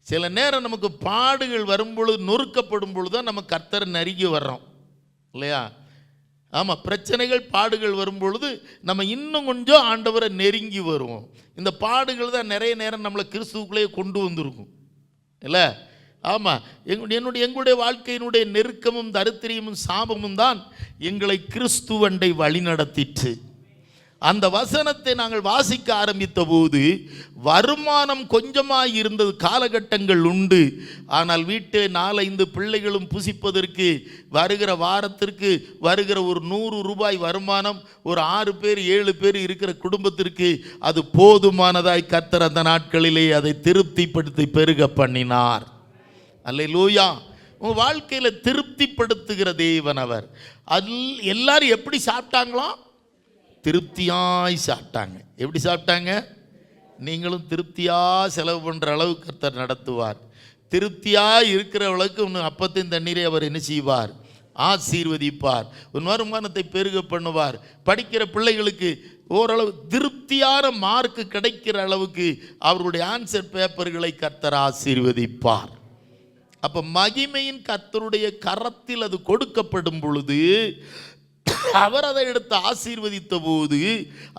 சில நேரம் நமக்கு பாடுகள் வரும்பொழுது, நொறுக்கப்படும் பொழுது தான் நம்ம கர்த்தரை நெருங்கி வர்றோம் இல்லையா? ஆமாம், பிரச்சனைகள் பாடுகள் வரும்பொழுது நம்ம இன்னும் கொஞ்சம் ஆண்டவரை நெருங்கி வருவோம். இந்த பாடுகள் தான் நிறைய நேரம் நம்மளை கிறிஸ்துவுக்குள்ளேயே கொண்டு வந்திருக்கும் இல்லை? ஆமாம், எங்களுடைய வாழ்க்கையினுடைய நெருக்கமும் தரித்திரியமும் சாபமும் தான் எங்களை கிறிஸ்துவண்டை வழி நடத்திற்று. அந்த வசனத்தை நாங்கள் வாசிக்க ஆரம்பித்த போது வருமானம் கொஞ்சமாக இருந்தது காலகட்டங்கள் உண்டு. ஆனால் வீட்டு 4-5 பிள்ளைகளும் புசிப்பதற்கு வருகிற வாரத்திற்கு வருகிற ஒரு 100 ரூபாய் வருமானம் ஒரு 6 பேர் 7 பேர் இருக்கிற குடும்பத்திற்கு அது போதுமானதாய் கர்த்தர் அந்த நாட்களிலே அதை திருப்திப்படுத்தி பெருக பண்ணினார். அல்லேலூயா. உங்கள் வாழ்க்கையில் திருப்திப்படுத்துகிற தேவன் அவர். அதில் எல்லாரும் எப்படி சாப்பிட்டாங்களோ? திருப்தியாய் சாப்பிட்டாங்க. எப்படி சாப்பிட்டாங்க? நீங்களும் திருப்தியாக செலவு பண்ணுற அளவுக்கு கர்த்தர் நடத்துவார். திருப்தியாக இருக்கிறவளுக்கு ஒன்று அப்பத்தின் தண்ணீரை அவர் என்ன செய்வார்? ஆசீர்வதிப்பார். ஒரு வருமானத்தை பெருக பண்ணுவார். படிக்கிற பிள்ளைகளுக்கு ஓரளவு திருப்தியான மார்க்கு கிடைக்கிற அளவுக்கு அவர்களுடைய ஆன்சர் பேப்பர்களை கர்த்தர் ஆசீர்வதிப்பார். அப்போ மகிமையின் கர்த்தருடைய கரத்தில் அது கொடுக்கப்படும் பொழுது அவர் அதை எடுத்து ஆசீர்வதித்த போது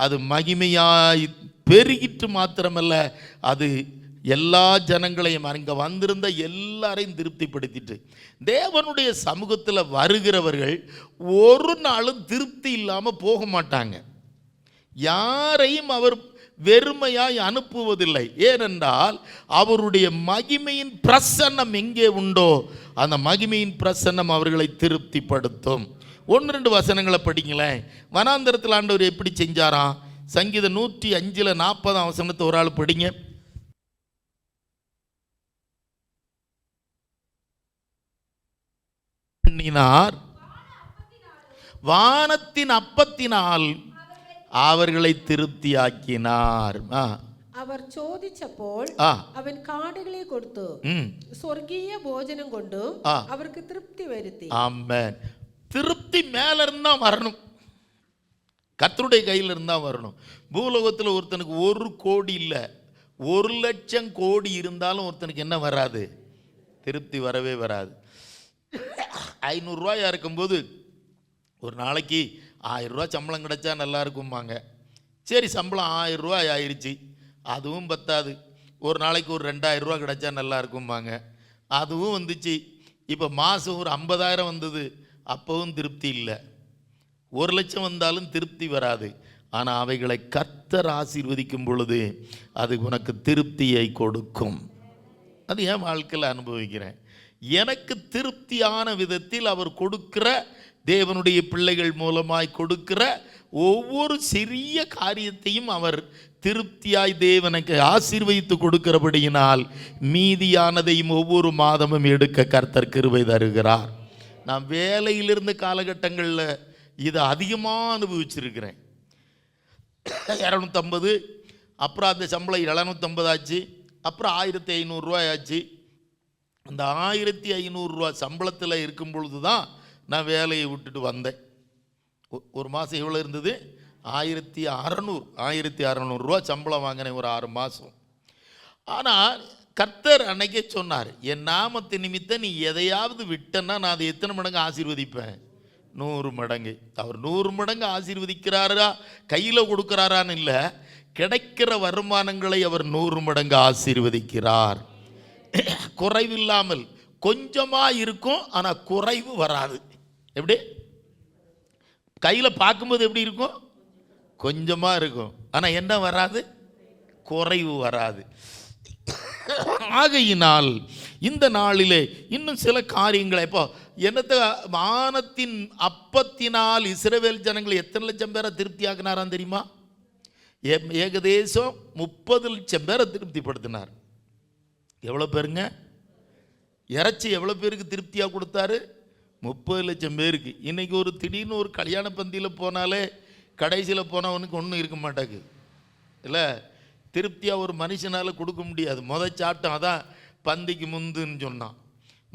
அது மகிமையாய் பெருகிட்டு மாத்திரமல்ல, அது எல்லா ஜனங்களையும் அங்கே வந்திருந்த எல்லாரையும் திருப்திப்படுத்திட்டு. தேவனுடைய சமூகத்தில் வருகிறவர்கள் ஒரு நாளும் திருப்தி இல்லாமல் போக மாட்டாங்க. யாரையும் அவர் வெறுமையாய் அனுப்புவதில்லை. ஏனென்றால் அவருடைய மகிமையின் பிரசன்னம் எங்கே உண்டோ அந்த மகிமையின் பிரசன்னம் அவர்களை திருப்திப்படுத்தும். 1-2 வசனங்களை படிங்களேன். வனாந்தரத்தில் ஆண்டவர் எப்படி செஞ்சாராம்? சங்கீதம் 105 40 வசனத்தை ஒரு ஆள் படிங்க. வானத்தின் அப்பத்தினால் அவர்களை திருப்தியாக்கினார். അവർ ചോദിച്ചപ്പോൾ അവൻ കാടുകളെ കൊടുത്തു, സ്വർഗീയ ഭോജനം കൊണ്ടും അവർക്ക് തൃപ്തി വരുത്തി. ആമേൻ. திருப்தி மேல இருந்தா வரணும், கர்த்தருடைய கையில் இருந்தா வரணும். பூலோகத்தில் ஒருத்தனுக்கு 1 கோடி இல்லை, 1 லட்சம் கோடி இருந்தாலும் ஒருத்தனுக்கு என்ன வராது? திருப்தி வரவே வராது. 500 ரூபாயா இருக்கும்போது ஒரு நாளைக்கு 1000 ரூபா சம்பளம் கிடைச்சா நல்லா இருக்கும்பாங்க. சரி, சம்பளம் 1000 ரூபாய் ஆயிடுச்சு, அதுவும் பத்தாது. ஒரு நாளைக்கு ஒரு 2000 ரூபா கிடைச்சா நல்லா இருக்கும்பாங்க, அதுவும் வந்துச்சு. இப்போ மாதம் ஒரு 50,000 வந்தது, அப்பவும் திருப்தி இல்லை. 1 லட்சம் வந்தாலும் திருப்தி வராது. ஆனால் அவைகளை கர்த்தர் ஆசீர்வதிக்கும் பொழுது அது உனக்கு திருப்தியை கொடுக்கும். அது என் வாழ்க்கையில் அனுபவிக்கிறேன். எனக்கு திருப்தியான விதத்தில் அவர் கொடுக்கிற, தேவனுடைய பிள்ளைகள் மூலமாய் கொடுக்கிற ஒவ்வொரு சிறிய காரியத்தையும் அவர் திருப்தியாய் தேவனுக்கு ஆசீர்வதித்து கொடுக்கிறபடியினால் மீதியானதையும் ஒவ்வொரு மாதமும் எடுக்க கர்த்தர் கிருபை தருகிறார். நான் வேலையிலிருந்த காலகட்டங்களில் இதை அதிகமாக அனுபவிச்சிருக்கிறேன். 250, அப்புறம் அந்த சம்பளம் 750 ஆச்சு, அப்புறம் 1500 ரூபாய் ஆச்சு. அந்த 1500 ரூபா சம்பளத்தில் இருக்கும் பொழுது தான் நான் வேலையை விட்டுட்டு வந்தேன். ஒரு மாதம் எவ்வளோ இருந்தது? 1600 ரூபா சம்பளம் வாங்கினேன் ஒரு 6 மாதம். ஆனால் கர்த்தர் அன்னைக்கே சொன்னார், என் நாமத்து நிமித்தம் நீ எதையாவது விட்டன்னா நான் அதை எத்தனை மடங்கு ஆசீர்வதிப்பேன்? 100 மடங்கு. அவர் 100 மடங்கு ஆசீர்வதிக்கிறாரா, கையில் கொடுக்குறாரான்னு இல்லை, கிடைக்கிற வருமானங்களை அவர் 100 மடங்கு ஆசீர்வதிக்கிறார். குறைவில்லாமல் கொஞ்சமாக இருக்கும், ஆனால் குறைவு வராது. எப்படி? கையில் பார்க்கும்போது எப்படி இருக்கும்? கொஞ்சமாக இருக்கும், ஆனால் என்ன வராது? குறைவு வராது. ஆகையினால் இந்த நாளிலே இன்னும் சில காரியங்களை, இப்போ என்னத்தை வானத்தின் அப்பத்தினால் இஸ்ரவேல் ஜனங்களை எத்தனை லட்சம் பேரை திருப்தியாக்கினாராம் தெரியுமா? ஏகதேசம் 30 லட்சம் பேரை திருப்திப்படுத்தினார். எவ்வளோ பேருங்க? இறைச்சி எவ்வளோ பேருக்கு திருப்தியாக கொடுத்தாரு? 30 லட்சம் பேருக்கு. இன்றைக்கி ஒரு திடீர்னு ஒரு கல்யாண பந்தியில் போனாலே கடைசியில் போனவனுக்கு ஒன்றும் இருக்க மாட்டாக்கு இல்லை, திருப்தியாக ஒரு மனுஷனால் கொடுக்க முடியாது. சாப்பிட்டோம், அதான் பந்திக்கு முந்துன்னு சொன்னான்.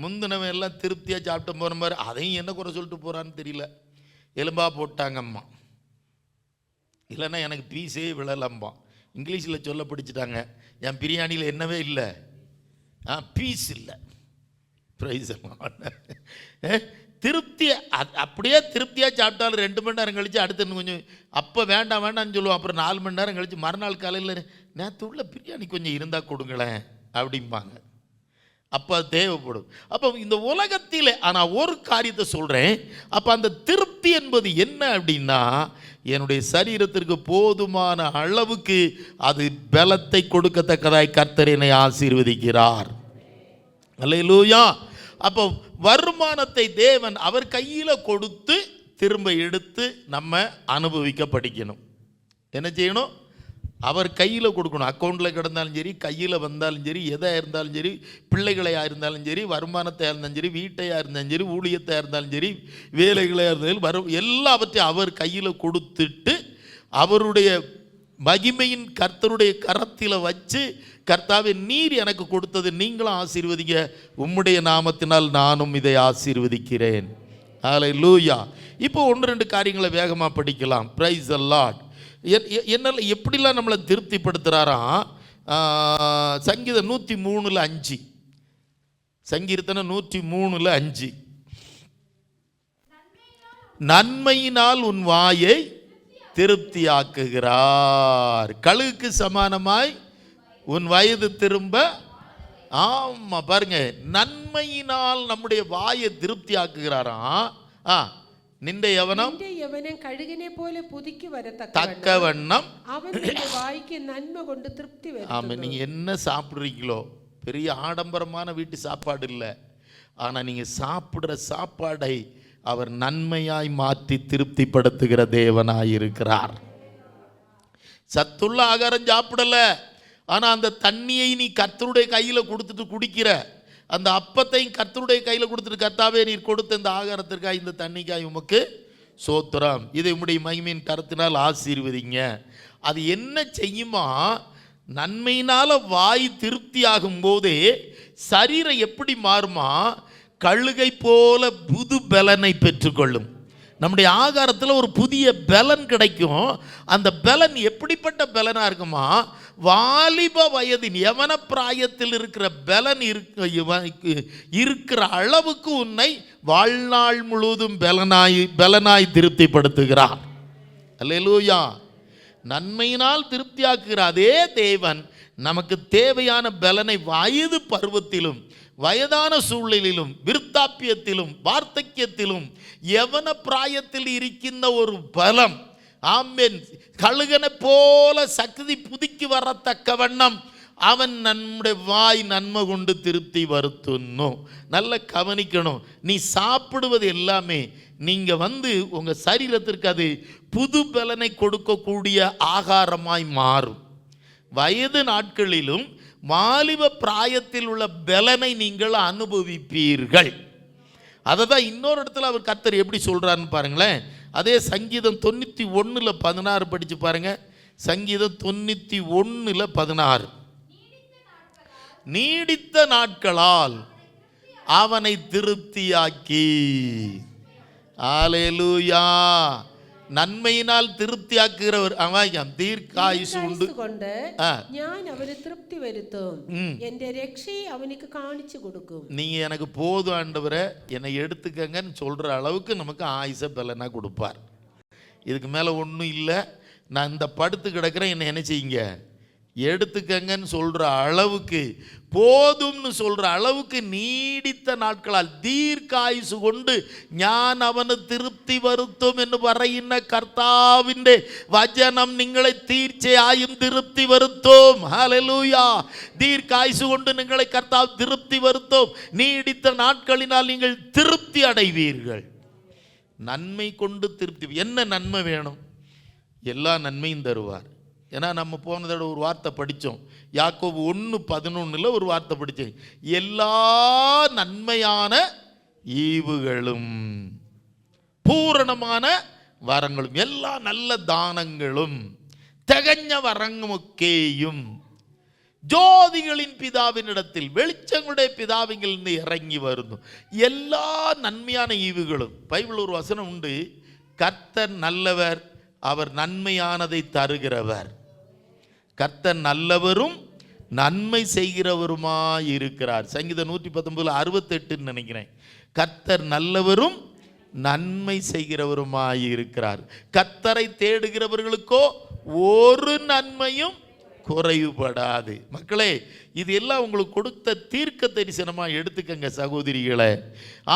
முந்தினவன் எல்லாம் திருப்தியாக சாப்பிட்டு போகிற மாதிரி அதையும் என்ன குறை சொல்லிட்டு போகிறான்னு தெரியல. எலும்பா போட்டாங்க அம்மா, இல்லைன்னா எனக்கு பீஸே விழலம்பா. இங்கிலீஷில் சொல்ல பிடிச்சிட்டாங்க, என் பிரியாணியில் என்னவே இல்லை, பீஸ் இல்லை. ப்ரைஸ் திருப்தியை அப்படியே திருப்தியாக சாப்பிட்டாலும் 2 மணி நேரம் கழித்து அடுத்து கொஞ்சம் அப்போ வேண்டாம் வேண்டாம்னு சொல்லுவோம். அப்புறம் 4 மணி நேரம் கழித்து மறுநாள் காலையில் நேற்று உள்ள பிரியாணி கொஞ்சம் இருந்தால் கொடுங்களேன் அப்படிம்பாங்க. அப்போ அது தேவைப்படும். அப்போ இந்த உலகத்தில் ஆனால் ஒரு காரியத்தை சொல்கிறேன். அப்போ அந்த திருப்தி என்பது என்ன அப்படின்னா, என்னுடைய சரீரத்திற்கு போதுமான அளவுக்கு அது பலத்தை கொடுக்கத்தக்கதாய் கர்த்தர் என்னை ஆசீர்வதிக்கிறார். அல்லேலூயா. அப்போ வருமானத்தை தேவன் அவர் கையில் கொடுத்து திரும்ப எடுத்து நம்ம அனுபவிக்க படிக்கணும். என்ன செய்யணும்? அவர் கையில் கொடுக்கணும். அக்கௌண்ட்டில் கிடந்தாலும் சரி, கையில் வந்தாலும் சரி, எதாக இருந்தாலும் சரி, பிள்ளைகளையாக இருந்தாலும் சரி, வருமானத்தையாக இருந்தாலும் சரி, வீட்டையாக இருந்தாலும் சரி, ஊழியத்தையாக இருந்தாலும் சரி, வேலைகளாக இருந்தாலும் எல்லாவற்றையும் அவர் கையில் கொடுத்துட்டு அவருடைய மகிமையின் கர்த்தருடைய கரத்தில் வச்சு, கர்த்தாவே நீர் எனக்கு கொடுத்தது நீங்களும் ஆசீர்வதிங்க, உம்முடைய நாமத்தினால் நானும் இதை ஆசீர்வதிக்கிறேன். ஹல்லேலூயா. இப்போ 1-2 காரியங்களை வேகமாக படிக்கலாம். Praise the Lord. என்னால் எப்படிலாம் நம்மளை திருப்திப்படுத்துகிறாராம். சங்கீதம் 103:5, சங்கீர்த்தனம் 103:5, நன்மையினால் உன் வாயை திருப்தியாக்குகிறார், கழுகுக்கு சமானமாய் உன் வயது திரும்ப. ஆமா பாருங்க, நன்மையினால் நம்முடைய வாயை திருப்தியாக்குகிறாராம். நின்ற யவனம் கழுகினை போல புதுக்கி தக்க வண்ணம் அவனுடைய வாய்க்கு நன்மை கொண்டு திருப்தி வரும். ஆமா, நீங்க என்ன சாப்பிட்றீங்களோ, பெரிய ஆடம்பரமான வீட்டு சாப்பாடு இல்லை, ஆனா நீங்க சாப்பிடுற சாப்பாடை அவர் நன்மையாய் மாற்றி திருப்திப்படுத்துகிற தேவனாய் இருக்கிறார். சத்துள்ள ஆகாரம் சாப்பிடல, ஆனா அந்த தண்ணியை நீ கர்த்தருடைய கையில கொடுத்துட்டு குடிக்கிற, அந்த அப்பத்தையும் கர்த்தருடைய கையில் கொடுத்துட்டு, கர்த்தாவே நீர் கொடுத்த இந்த ஆகாரத்திற்காக இந்த தண்ணிக்காய் உமக்கு சோத்திரம், இதை உம்முடைய மகிமையின் கருத்தினால் ஆசீர்வதிங்க. அது என்ன செய்யுமா? நன்மையினால வாய் திருப்தி ஆகும் போதே சரீரம் எப்படி மாறுமா? கழுகை போல புது பலனை பெற்றுக்கொள்ளும். நம்முடைய ஆகாரத்தில் ஒரு புதிய பலன் கிடைக்கும். அந்த பலன் எப்படிப்பட்ட பலனாக இருக்குமா? வாலிப வயதின் யவன பிராயத்தில் இருக்கிற பலன் இருக்கிற அளவுக்கு உன்னை வாழ்நாள் முழுவதும் பலனாய் திருப்திப்படுத்துகிறார். அல்லேலூயா. நன்மையினால் திருப்தியாக்குகிற அதே தேவன் நமக்கு தேவையான பலனை வயது பருவத்திலும், வயதான சூழ்நிலையிலும், விருத்தாப்பியத்திலும், வார்த்தக்கியத்திலும், யவன பிராயத்தில் இருக்கின்ற ஒரு பலம், ஆமென், கழுகனை போல சக்தி புதுக்கி வரத்தக்க வண்ணம் அவன் நம்முடைய வாய் நன்மை கொண்டு திருப்தி வருத்தணும். நல்ல கவனிக்கணும். நீ சாப்பிடுவது எல்லாமே நீங்கள் உங்கள் சரீரத்திற்கு அது புது பலனை கொடுக்கக்கூடிய ஆகாரமாய் மாறும். வயது நாட்களிலும் வாலிப பிராயத்தில் உள்ள பலனை நீங்கள் அனுபவிப்பீர்கள். அதை தான் இன்னொரு இடத்துல அவர் கர்த்தர் எப்படி சொல்கிறான்னு பாருங்களேன். அதே சங்கீதம் 91:16 படித்து பாருங்க. சங்கீதம் 91:16, நீடித்த நாட்களால் அவனை திருப்தியாக்கி. அல்லேலூயா. நன்மையினால் திருப்தியாக்குகிறவர் அவன் தீர்க்காயுசு உண்டு கொண்டு நான் அவனை திருப்தி வருத்தும், என்ற ரட்சையை அவனுக்கு காணிச்சு கொடுக்கும். நீங்க எனக்கு போதும் ஆண்டவரே, என்னை எடுத்துக்கங்கன்னு சொல்ற அளவுக்கு நமக்கு ஆயுச பலனா கொடுப்பார். இதுக்கு மேல ஒன்றும் இல்லை, நான் இந்த படுத்து கிடக்கிறேன், என்ன என்ன செய்யுங்க, எடுத்துக்கங்கன்னு சொல்ற அளவுக்கு, போதும்னு சொல்ற அளவுக்கு நீடித்த நாட்களால் தீர்க்காயுசு கொண்டு ഞാൻ അവന് തൃപ്തി വരുത്തും എന്ന് പറയുന്ന കർത്താവിൻ്റെ വചനം നിങ്ങളെ തീർച്ചയായും തൃപ്തി വരുത്തും. ഹല്ലേലൂയ. ദീർഘായുസ് കൊണ്ട് നിങ്ങളെ കർത്താവ് തൃപ്തി വരുത്തും. நீடித்த நாட்களினால் நீங்கள் திருப்தி அடைவீர்கள். நன்மை கொண்டு திருப்தி. என்ன நன்மை வேணும்? எல்லா நன்மையும் தருவார். ஏன்னா நம்ம போன தடவை ஒரு வார்த்தை படித்தோம், யாக்கோபு 1:11 ஒரு வார்த்தை படித்தேன், எல்லா நன்மையான ஈவுகளும் பூரணமான வரங்களும் எல்லா நல்ல தானங்களும் திகഞ്ഞ வரங்கமொக்கேயும் ஜோதிகளின் பிதாவினிடத்தில் வெளிச்சங்களுடைய பிதாவிலிருந்து இறங்கி வருന്നു. எல்லா நன்மையான ஈவுகளும். பைபிள் ஒரு வசனம் உண்டு, கர்த்தர் நல்லவர், அவர் நன்மையானதை தருகிறவர். கர்த்தர் நல்லவரும் நன்மை செய்கிறவருமாயிருக்கிறார். சங்கீதம் 119:68 நினைக்கிறேன். கர்த்தர் நல்லவரும் நன்மை செய்கிறவருமாயிருக்கிறார். கர்த்தரை தேடுகிறவர்களுக்கோ ஒரு நன்மையும் குறைவுபடாது. மக்களே, இது எல்லாம் உங்களுக்கு கொடுத்த தீர்க்க தரிசனமாக எடுத்துக்கங்க சகோதரிகளை.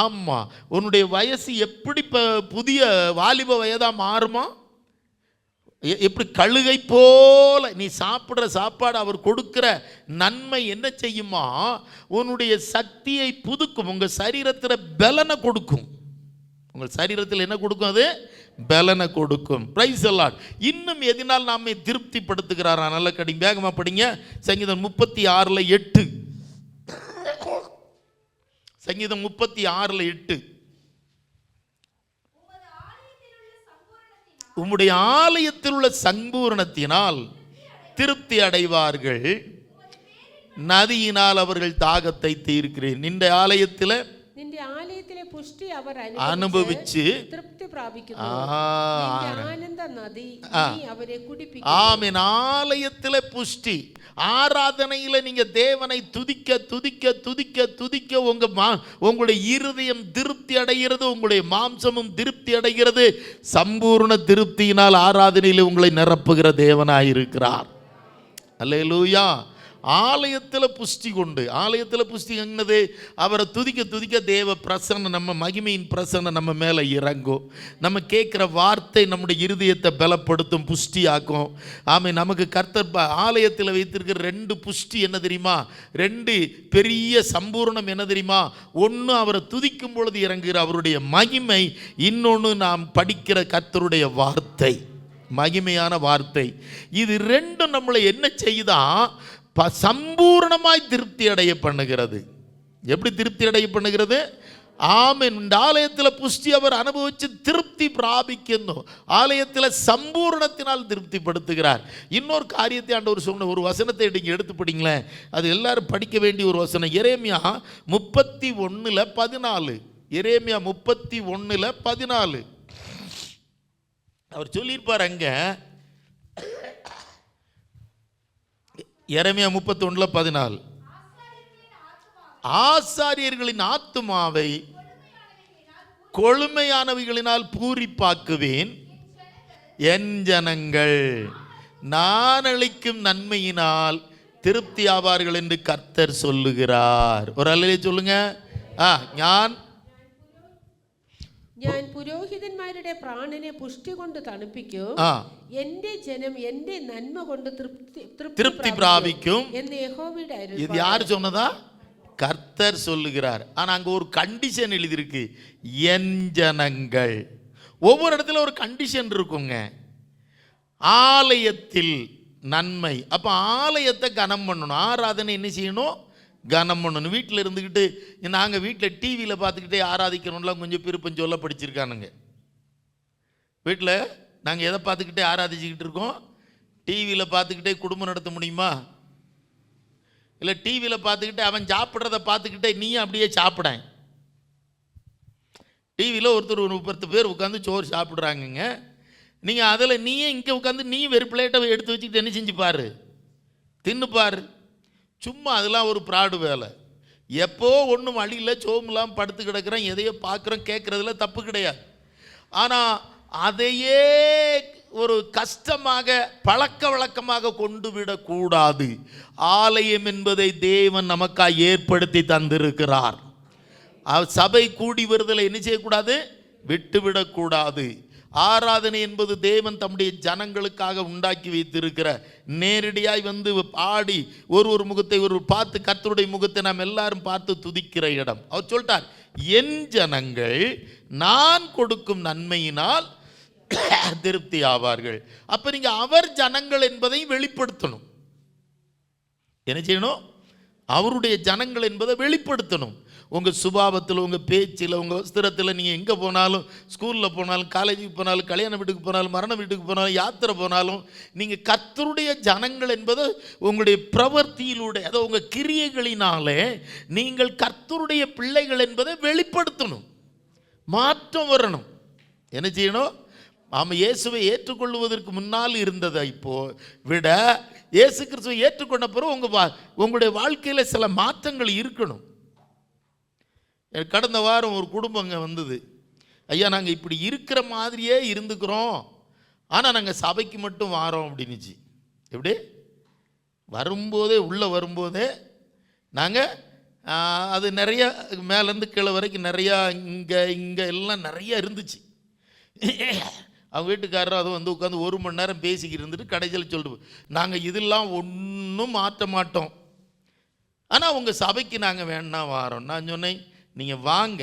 ஆமாம், உன்னுடைய வயசு எப்படி புதிய வாலிப வயதாக மாறுமா? எப்படி கழுகை போல நீ சாப்பிட்ற சாப்பாடு அவர் கொடுக்கிற நன்மை என்ன செய்யுமா? உன்னுடைய சக்தியை புதுக்கும், உங்கள் சரீரத்தில் பலனை கொடுக்கும். உங்கள் சரீரத்தில் என்ன கொடுக்கும்? அது பலனை கொடுக்கும். Praise the Lord. இன்னும் எதனால் நாமே திருப்திப்படுத்துகிறாரா? நல்ல கடிங்க, வேகமாக படிங்க. சங்கீதம் 36:8. சங்கீதம் 36:8. உம்முடைய ஆலயத்தில் உள்ள சம்பூரணத்தினால் திருப்தி அடைவார்கள், நதியினால் அவர்கள் தாகத்தை தீர்க்கிறேன். நின்ற ஆலயத்தில் പുഷ്ടി അവർ അനുഭവിച്ച് തൃപ്തി പ്രാപിക്കുന്നു. ആനന്ദ നദി അവരെ കുടിപ്പിക്കും. ஆமென். ஆலயத்திலே புஷ்டி, ஆராதனையில நீங்க தேவனை துதிக்க துதிக்க துதிக்க துதிக்க உங்களுடைய இருதயம் திருப்தி அடைகிறது, உங்களுடைய மாம்சமும் திருப்தி அடைகிறது. சம்பூர்ண திருப்தியினால் ஆராதனையில் உங்களை நிரப்புகிற தேவனாயிருக்கிறார். அல்லேலூயா. ஆலயத்தில் புஷ்டி கொண்டு, ஆலயத்தில் புஷ்டி என்னது? அவரை துதிக்க துதிக்க தேவ பிரசன்னம், நம்ம மகிமையின் பிரசன்னம் நம்ம மேலே இறங்கும். நம்ம கேட்குற வார்த்தை நம்முடைய இருதயத்தை பலப்படுத்தும், புஷ்டியாக்கும். ஆமாம். நமக்கு கர்த்தர் ஆலயத்தில் வைத்திருக்கிற 2 புஷ்டி என்ன தெரியுமா? 2 பெரிய சம்பூர்ணம் என்ன தெரியுமா? ஒன்று அவரை துதிக்கும் பொழுது இறங்குகிற அவருடைய மகிமை, இன்னொன்று நாம் படிக்கிற கர்த்தருடைய வார்த்தை, மகிமையான வார்த்தை. இது 2 நம்மளை என்ன செய்யுதான்? சம்பூர்ணமாய் திருப்தி அடைய பண்ணுகிறது. எப்படி திருப்தி அடைய பண்ணுகிறது? ஆமென். இந்த ஆலயத்தில் புஷ்டி அவர் அனுபவித்து திருப்தி பிராபிக்கணும். ஆலயத்தில் சம்பூர்ணத்தினால் திருப்திப்படுத்துகிறார். இன்னொரு காரியத்தை ஆண்டவர் சொன்ன ஒரு வசனத்தை நீங்கள் எடுத்து படிங்களேன், அது எல்லாரும் படிக்க வேண்டிய ஒரு வசனம். எரேமியா 31:14. எரேமியா 31:14 அவர் சொல்லியிருப்பார் அங்க. எரேமியா 31:14 ஆசாரியர்களின் ஆத்துமாவை கொழுமையானவைகளினால் பூரிப்பாக்குவேன், என் ஜனங்கள் நான் அளிக்கும் நன்மையினால் திருப்தி ஆவார்கள் என்று கர்த்தர் சொல்லுகிறார். ஒரு அல்லேலூயா சொல்லுங்க. ഞാൻ പുരോഹിതന്മാരുടെ പ്രാണനെ പുഷ്ടി കൊണ്ട് തണുപ്പിക്കും, എന്റെ ജനം എന്റെ നന്മ കൊണ്ട് திருப்தி பிராபிக்கும் എന്ന് യഹോവയുടെ അരുളപ്പാട്. இது யார் சொன்னதா? கர்த்தர் சொல்லுகிறார். ஆனா அங்க ஒரு கண்டிஷன் எழுதியிருக்கு, என் ஜனங்கள். ஒவ்வொரு இடத்துல ஒரு கண்டிஷன் இருக்குங்க. ஆலயத்தில் நன்மை, அப்ப ஆலயத்தை கனம் பண்ணணும். ஆராதனை என்ன செய்யணும்? கனம் பண்ணணும். வீட்டில் இருந்துக்கிட்டு, நாங்கள் வீட்டில் டிவியில் பார்த்துக்கிட்டே ஆராதிக்கிறோம்லாம் கொஞ்சம் பிரிப்பம் சொல்ல படிச்சிருக்கானுங்க. வீட்டில் நாங்கள் எதை பார்த்துக்கிட்டே ஆராதிச்சுக்கிட்டு இருக்கோம்? டிவியில் பார்த்துக்கிட்டே குடும்பம் நடத்த முடியுமா? இல்லை டிவியில் பார்த்துக்கிட்டே அவன் சாப்பிட்றத பார்த்துக்கிட்டே நீ அப்படியே சாப்பிடேன். டிவியில் ஒருத்தர் 30 பேர் உட்காந்து சோறு சாப்பிட்றாங்கங்க. நீங்கள் அதில் நீயே இங்கே உட்காந்து நீ வெறு பிளேட்டை எடுத்து வச்சுக்கிட்டு என்ன செஞ்சு பாரு, தின்னு பாரு. சும்மா அதெல்லாம் ஒரு ப்ராடு வேலை. எப்போ ஒன்றும் வழியில் சோமுலாம் படுத்து கிடக்கிறேன், எதையோ பார்க்குறோம், கேட்குறதுல தப்பு கிடையாது. ஆனால் அதையே ஒரு கஷ்டமாக பழக்க வழக்கமாக கொண்டு விடக்கூடாது. ஆலயம் என்பதை தேவன் நமக்காக ஏற்படுத்தி தந்திருக்கிறார். சபை கூடி வருதலை என்ன செய்யக்கூடாது? விட்டுவிடக்கூடாது. ஆராதனை என்பது தேவன் தம்முடைய ஜனங்களுக்காக உண்டாக்கி வைத்திருக்கிற, நேரடியாய் வந்து பாடி ஒரு முகத்தை ஒரு பார்த்து கர்த்தருடைய முகத்தை நாம் எல்லாரும் பார்த்து துதிக்கிற இடம். அவர் சொல்லிட்டார், என் ஜனங்கள் நான் கொடுக்கும் நன்மையினால் திருப்தி ஆவார்கள். அப்ப நீங்க அவர் ஜனங்கள் என்பதை வெளிப்படுத்தணும். என்ன செய்யணும்? அவருடைய ஜனங்கள் என்பதை வெளிப்படுத்தணும். உங்கள் சுபாவத்தில், உங்கள் பேச்சில், உங்கள் வஸ்திரத்தில், நீங்கள் எங்கே போனாலும், ஸ்கூலில் போனாலும், காலேஜுக்கு போனாலும், கல்யாண வீட்டுக்கு போனாலும், மரண வீட்டுக்கு போனாலும், யாத்திரை போனாலும், நீங்கள் கர்த்தருடைய ஜனங்கள் என்பது உங்களுடைய பிரவர்த்தியிலூടെ, அதாவது உங்கள் கிரியைகளினாலே நீங்கள் கர்த்தருடைய பிள்ளைகள் என்பதை வெளிப்படுத்தணும். மாற்றம் வரணும். என்ன செய்யணும்? ஆமாம், இயேசுவை ஏற்றுக்கொள்வதற்கு முன்னால் இருந்ததை இப்போ விட இயேசு கிறிஸ்துவை ஏற்றுக்கொண்ட பிறகு உங்களுடைய வாழ்க்கையில் சில மாற்றங்கள் இருக்கணும். கடந்த வாரம் ஒரு குடும்பங்க வந்தது. ஐயா, நாங்கள் இப்படி இருக்கிற மாதிரியே இருந்துக்கிறோம், ஆனால் நாங்கள் சபைக்கு மட்டும் வாரோம் அப்படின்னுச்சு. எப்படி? வரும்போதே, உள்ளே வரும்போதே நாங்கள் அது நிறையா மேலேருந்து கீழே வரைக்கும் நிறையா இங்கே எல்லாம் நிறையா இருந்துச்சு. அவங்க வீட்டுக்காரரும் அதுவும் வந்து உட்காந்து 1 மணி நேரம் பேசிக்கிட்டு இருந்துட்டு கடைசியில் சொல்லிட்டு, நாங்கள் இதெல்லாம் ஒன்றும் மாற்ற மாட்டோம், ஆனால் உங்கள் சபைக்கு நாங்கள் வேணா வாரோம். நான் சொன்னேன், நீங்கள் வாங்க,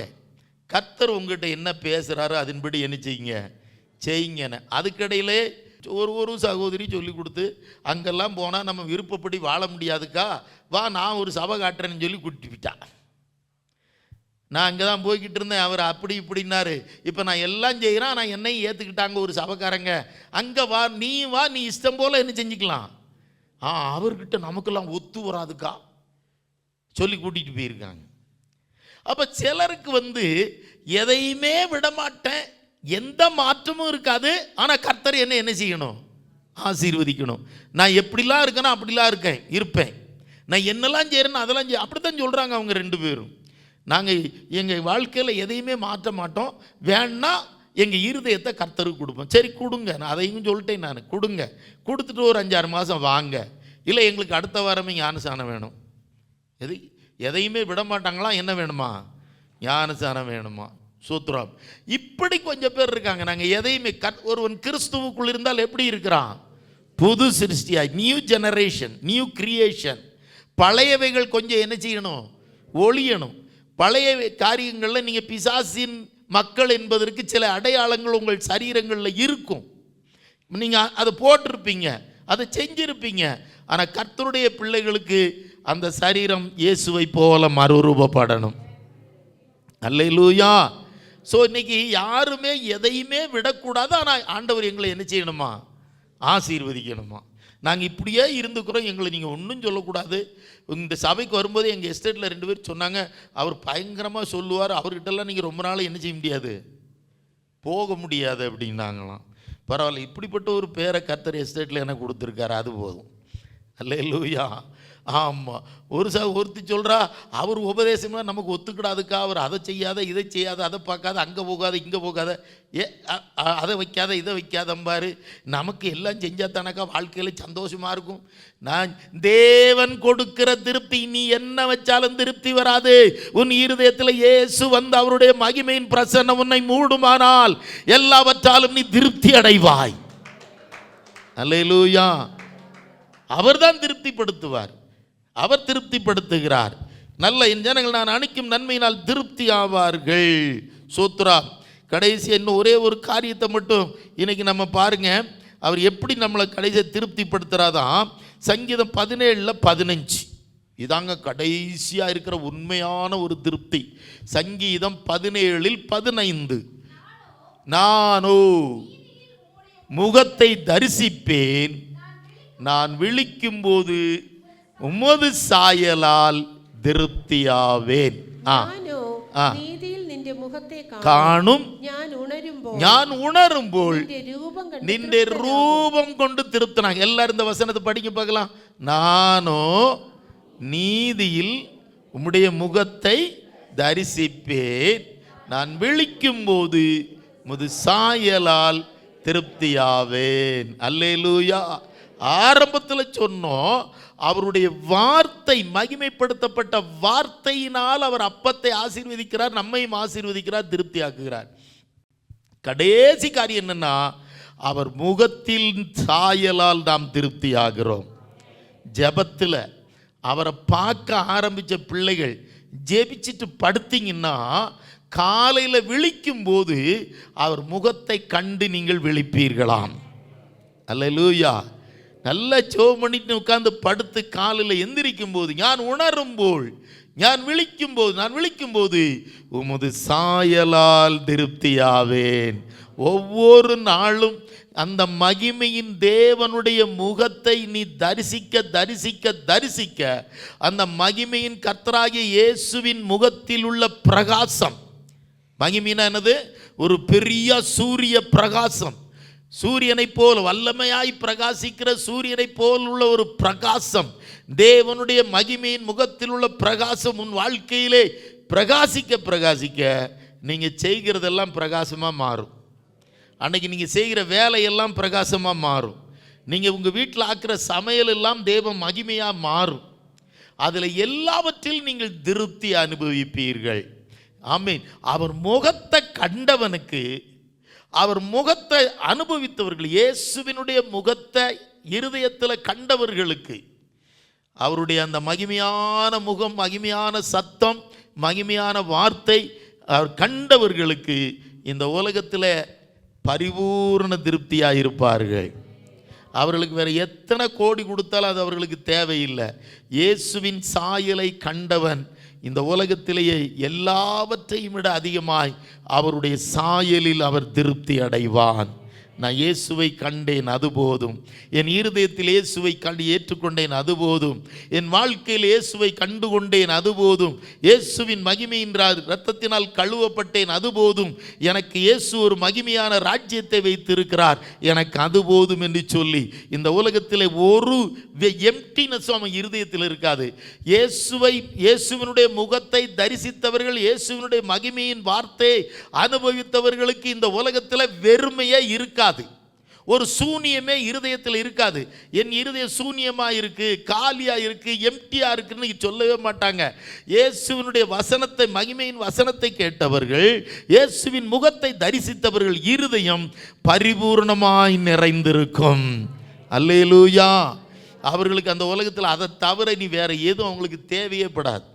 கர்த்தர் உங்கள்கிட்ட என்ன பேசுகிறாரோ அதன்படி என்ன செய்யுங்கன்னு. அதுக்கிடையிலே ஒரு சகோதரி சொல்லி கொடுத்து, அங்கெல்லாம் போனால் நம்ம விருப்பப்படி வாழ முடியாதுக்கா, வா நான் ஒரு சபை காட்டுறேன்னு சொல்லி கூட்டிவிட்டா. நான் அங்கே தான் போய்கிட்டு இருந்தேன், அவர் அப்படி இப்படின்னாரு. இப்போ நான் எல்லாம் செய்கிறேன், நான் என்னையும் ஏற்றுக்கிட்டாங்க ஒரு சபைக்காரங்க. அங்கே வா, நீ இஷ்டம் போல் என்ன செஞ்சுக்கலாம். அவர்கிட்ட நமக்கெல்லாம் ஒத்து வராதுக்கா சொல்லி கூட்டிகிட்டு போயிருக்காங்க. அப்போ சிலருக்கு வந்து எதையுமே விடமாட்டேன், எந்த மாற்றமும் இருக்காது, ஆனால் கர்த்தர் என்ன செய்யணும்? ஆசீர்வதிக்கணும். நான் எப்படிலாம் இருக்கேனோ அப்படிலாம் இருப்பேன், நான் என்னெல்லாம் செய்கிறேன்னு அதெல்லாம் அப்படித்தான் சொல்கிறாங்க அவங்க 2 பேரும். நாங்கள் எங்கள் வாழ்க்கையில் எதையுமே மாற்ற மாட்டோம், வேணா எங்கள் இருதயத்தை கர்த்தருக்கு கொடுப்போம். சரி கொடுங்க, நான் அதையும் சொல்லிட்டேன், நான் கொடுங்க, கொடுத்துட்டு ஒரு 5-6 மாதம் வாங்க, இல்லை எங்களுக்கு அடுத்த வாரமே ஞானசானம் வேணும். எதையுமே விட மாட்டாங்களாம். என்ன வேணுமா? ஞானசானம் வேணுமா? சூத்ரம். இப்படி கொஞ்சம் பேர் இருக்காங்க. நாங்கள் எதையுமே ஒருவன் கிறிஸ்துவுக்குள் இருந்தால் எப்படி இருக்கிறான்? புது சிருஷ்டியாய், நியூ ஜெனரேஷன், நியூ கிரியேஷன். பழையவைகள் கொஞ்சம் என்ன செய்யணும்? ஒழியணும். பழைய காரியங்களில் நீங்கள் பிசாசின் மக்கள் என்பதற்கு சில அடையாளங்கள் உங்கள் சரீரங்களில் இருக்கும். நீங்கள் அதை போட்டிருப்பீங்க, அதை செஞ்சிருப்பீங்க. ஆனால் கர்த்தருடைய பிள்ளைகளுக்கு அந்த சரீரம் இயேசுவை போல மறுரூபப்படணும். அல்லேலூயா. ஸோ இன்னைக்கு யாருமே எதையுமே விடக்கூடாது. ஆனால் ஆண்டவர் எங்களை என்ன செய்யணுமா? ஆசீர்வதிக்கணுமா? நாங்கள் இப்படியே இருந்துக்கிறோம், எங்களை நீங்கள் ஒன்றும் சொல்லக்கூடாது. இந்த சபைக்கு வரும்போது எங்கள் எஸ்டேட்டில் 2 பேர் சொன்னாங்க, அவர் பயங்கரமாக சொல்லுவார், அவர்கிட்டலாம் நீங்கள் ரொம்ப நாள் என்ன செய்ய முடியாது, போக முடியாது அப்படின்னாங்களாம். பரவாயில்ல, இப்படிப்பட்ட ஒரு பேரை கர்த்தர் எஸ்டேட்டில் எனக்கு கொடுத்துருக்காரு, அது போதும். அல்லேலூயா. ஆமாம். ஒருத்தி சொல்கிறா, அவர் உபதேசம்லாம் நமக்கு ஒத்துக்கிடாதுக்கா, அவர் அதை செய்யாத, இதை செய்யாத, அதை பார்க்காத, அங்கே போகாத, இங்கே போகாத, அதை வைக்காத, இதை வைக்காதம்பாரு. நமக்கு எல்லாம் செஞ்சால் தானக்கா வாழ்க்கையில் சந்தோஷமாக இருக்கும். நான் தேவன் கொடுக்கிற திருப்தி, நீ என்ன வச்சாலும் திருப்தி வராது. உன் இருதயத்தில் இயேசு வந்து அவருடைய மகிமையின் பிரசன்னம் உன்னை மூடுமானால் எல்லாவற்றாலும் நீ திருப்தி அடைவாய். அல்லேலூயா. அவர்தான் திருப்திப்படுத்துவார், அவர் திருப்திப்படுத்துகிறார். நல்ல என் ஜனங்கள் நான் அணிக்கும் நன்மையினால் திருப்தி ஆவார்கள். சோத்ரா. கடைசி இன்னும் ஒரே ஒரு காரியத்தை மட்டும் இன்னைக்கு நம்ம பாருங்க, அவர் எப்படி நம்மளை கடைசியை திருப்திப்படுத்துறாதான். சங்கீதம் 17:15 இதாங்க கடைசியாக இருக்கிற உண்மையான ஒரு திருப்தி. சங்கீதம் 17:15 நானோ முகத்தை தரிசிப்பேன், நான் விழிக்கும்போது உமது சாயலால் திருப்தியாவேன். காணும் ഞാൻ ഉണരുമ്പോൾ നിന്റെ രൂപം കൊണ്ട് திருப்தினாங்க. எல்லாரும் இந்த வசனத்தை படிக்க பார்க்கலாம். நானோ நீதியில் உம்முடைய முகத்தை தரிசிப்பேன், நான் விழிக்கும்போது உமது சாயலால் திருப்தியாவேன். அல்லேலூயா. ஆரம்பத்தில் சொன்னோம், அவருடைய வார்த்தை, மகிமைப்படுத்தப்பட்ட வார்த்தையினால் அவர் அப்பத்தை ஆசீர்வதிக்கிறார், நம்மையும் ஆசீர்வதிக்கிறார், திருப்தி ஆக்குகிறார். கடைசி காரியம் என்னன்னா, அவர் முகத்தில் சாயலால் நாம் திருப்தி ஆகிறோம். ஜெபத்தில் அவரை பார்க்க ஆரம்பித்த பிள்ளைகள் ஜெபிச்சுட்டு படுத்தீங்கன்னா காலையில் விழிக்கும் போது அவர் முகத்தை கண்டு நீங்கள் விழிப்பீர்களாம். அல்லேலூயா. நல்லா ஜெபம் பண்ணிட்டு உட்கார்ந்து படுத்து காலையில் எந்திரிக்கும் போது, நான் உணரும் போல், நான் விழிக்கும் போது உமது சாயலால் திருப்தியாவேன். ஒவ்வொரு நாளும் அந்த மகிமையின் தேவனுடைய முகத்தை நீ தரிசிக்க அந்த மகிமையின் கர்த்தராகிய இயேசுவின் முகத்தில் உள்ள பிரகாசம், மகிமைனா என்னது? ஒரு பெரிய சூரிய பிரகாசம், சூரியனை போல் வல்லமையாய் பிரகாசிக்கிற சூரியனை போல் உள்ள ஒரு பிரகாசம், தேவனுடைய மகிமையின் முகத்தில் உள்ள பிரகாசம் உன் வாழ்க்கையிலே பிரகாசிக்க நீங்கள் செய்கிறதெல்லாம் பிரகாசமாக மாறும். அன்னைக்கு நீங்கள் செய்கிற வேலையெல்லாம் பிரகாசமாக மாறும். நீங்கள் உங்கள் வீட்டில் ஆக்கிற சமையல் எல்லாம் தேவ மகிமையாக மாறும். அதில் எல்லாவற்றிலும் நீங்கள் திருப்தி அனுபவிப்பீர்கள். ஆமீன். அவர் முகத்தை கண்டவனுக்கு, அவர் முகத்தை அனுபவித்தவர்கள், இயேசுவினுடைய முகத்தை இருதயத்தில் கண்டவர்களுக்கு, அவருடைய அந்த மகிமையான முகம், மகிமையான சத்தம், மகிமையான வார்த்தை அவர் கண்டவர்களுக்கு இந்த உலகத்தில் பரிபூர்ண திருப்தியாக இருப்பார்கள். அவர்களுக்கு வேறு எத்தனை கோடி கொடுத்தாலும் அது அவர்களுக்கு தேவையில்லை. இயேசுவின் சாயலை கண்டவன் இந்த உலகத்திலேயே எல்லாவற்றையும் விட அதிகமாய் அவருடைய சாயலில் அவர் திருப்தி அடைவான். நான் இயேசுவை கண்டேன், அது போதும். என் இருதயத்தில் இயேசுவை கண்டு ஏற்றுக்கொண்டேன், அது போதும். என் வாழ்க்கையில் இயேசுவை கண்டு கொண்டேன், அது போதும். இயேசுவின் மகிமையின் இரத்தத்தினால் கழுவப்பட்டேன், அது போதும். எனக்கு இயேசு ஒரு மகிமையான ராஜ்யத்தை வைத்திருக்கிறார், எனக்கு அது போதும் என்று சொல்லி இந்த உலகத்தில் ஒரு எம்டினஸ் அவன் இருதயத்தில் இருக்காது. இயேசுவினுடைய முகத்தை தரிசித்தவர்கள், இயேசுவினுடைய மகிமையின் வார்த்தையை அனுபவித்தவர்களுக்கு இந்த உலகத்தில் வெறுமையே இருக்காது, ஒரு சூனியமே இருதயத்தில் இருக்காது. என் இருதயம் சூனியமாக இருக்கு, காலியாக இருக்கு, எம்டியாக இருக்குன்னு சொல்லவே மாட்டாங்க. இயேசுவினுடைய வசனத்தை, மகிமையின் வசனத்தை கேட்டவர்கள், இயேசுவின் முகத்தை தரிசித்தவர்கள் இருதயம் பரிபூர்ணமாய் நிறைந்திருக்கும். அல்லேலூயா. அவர்களுக்கு அந்த உலகத்தில் அதை தவிர நீ வேற எதுவும் அவங்களுக்கு தேவையே படாது.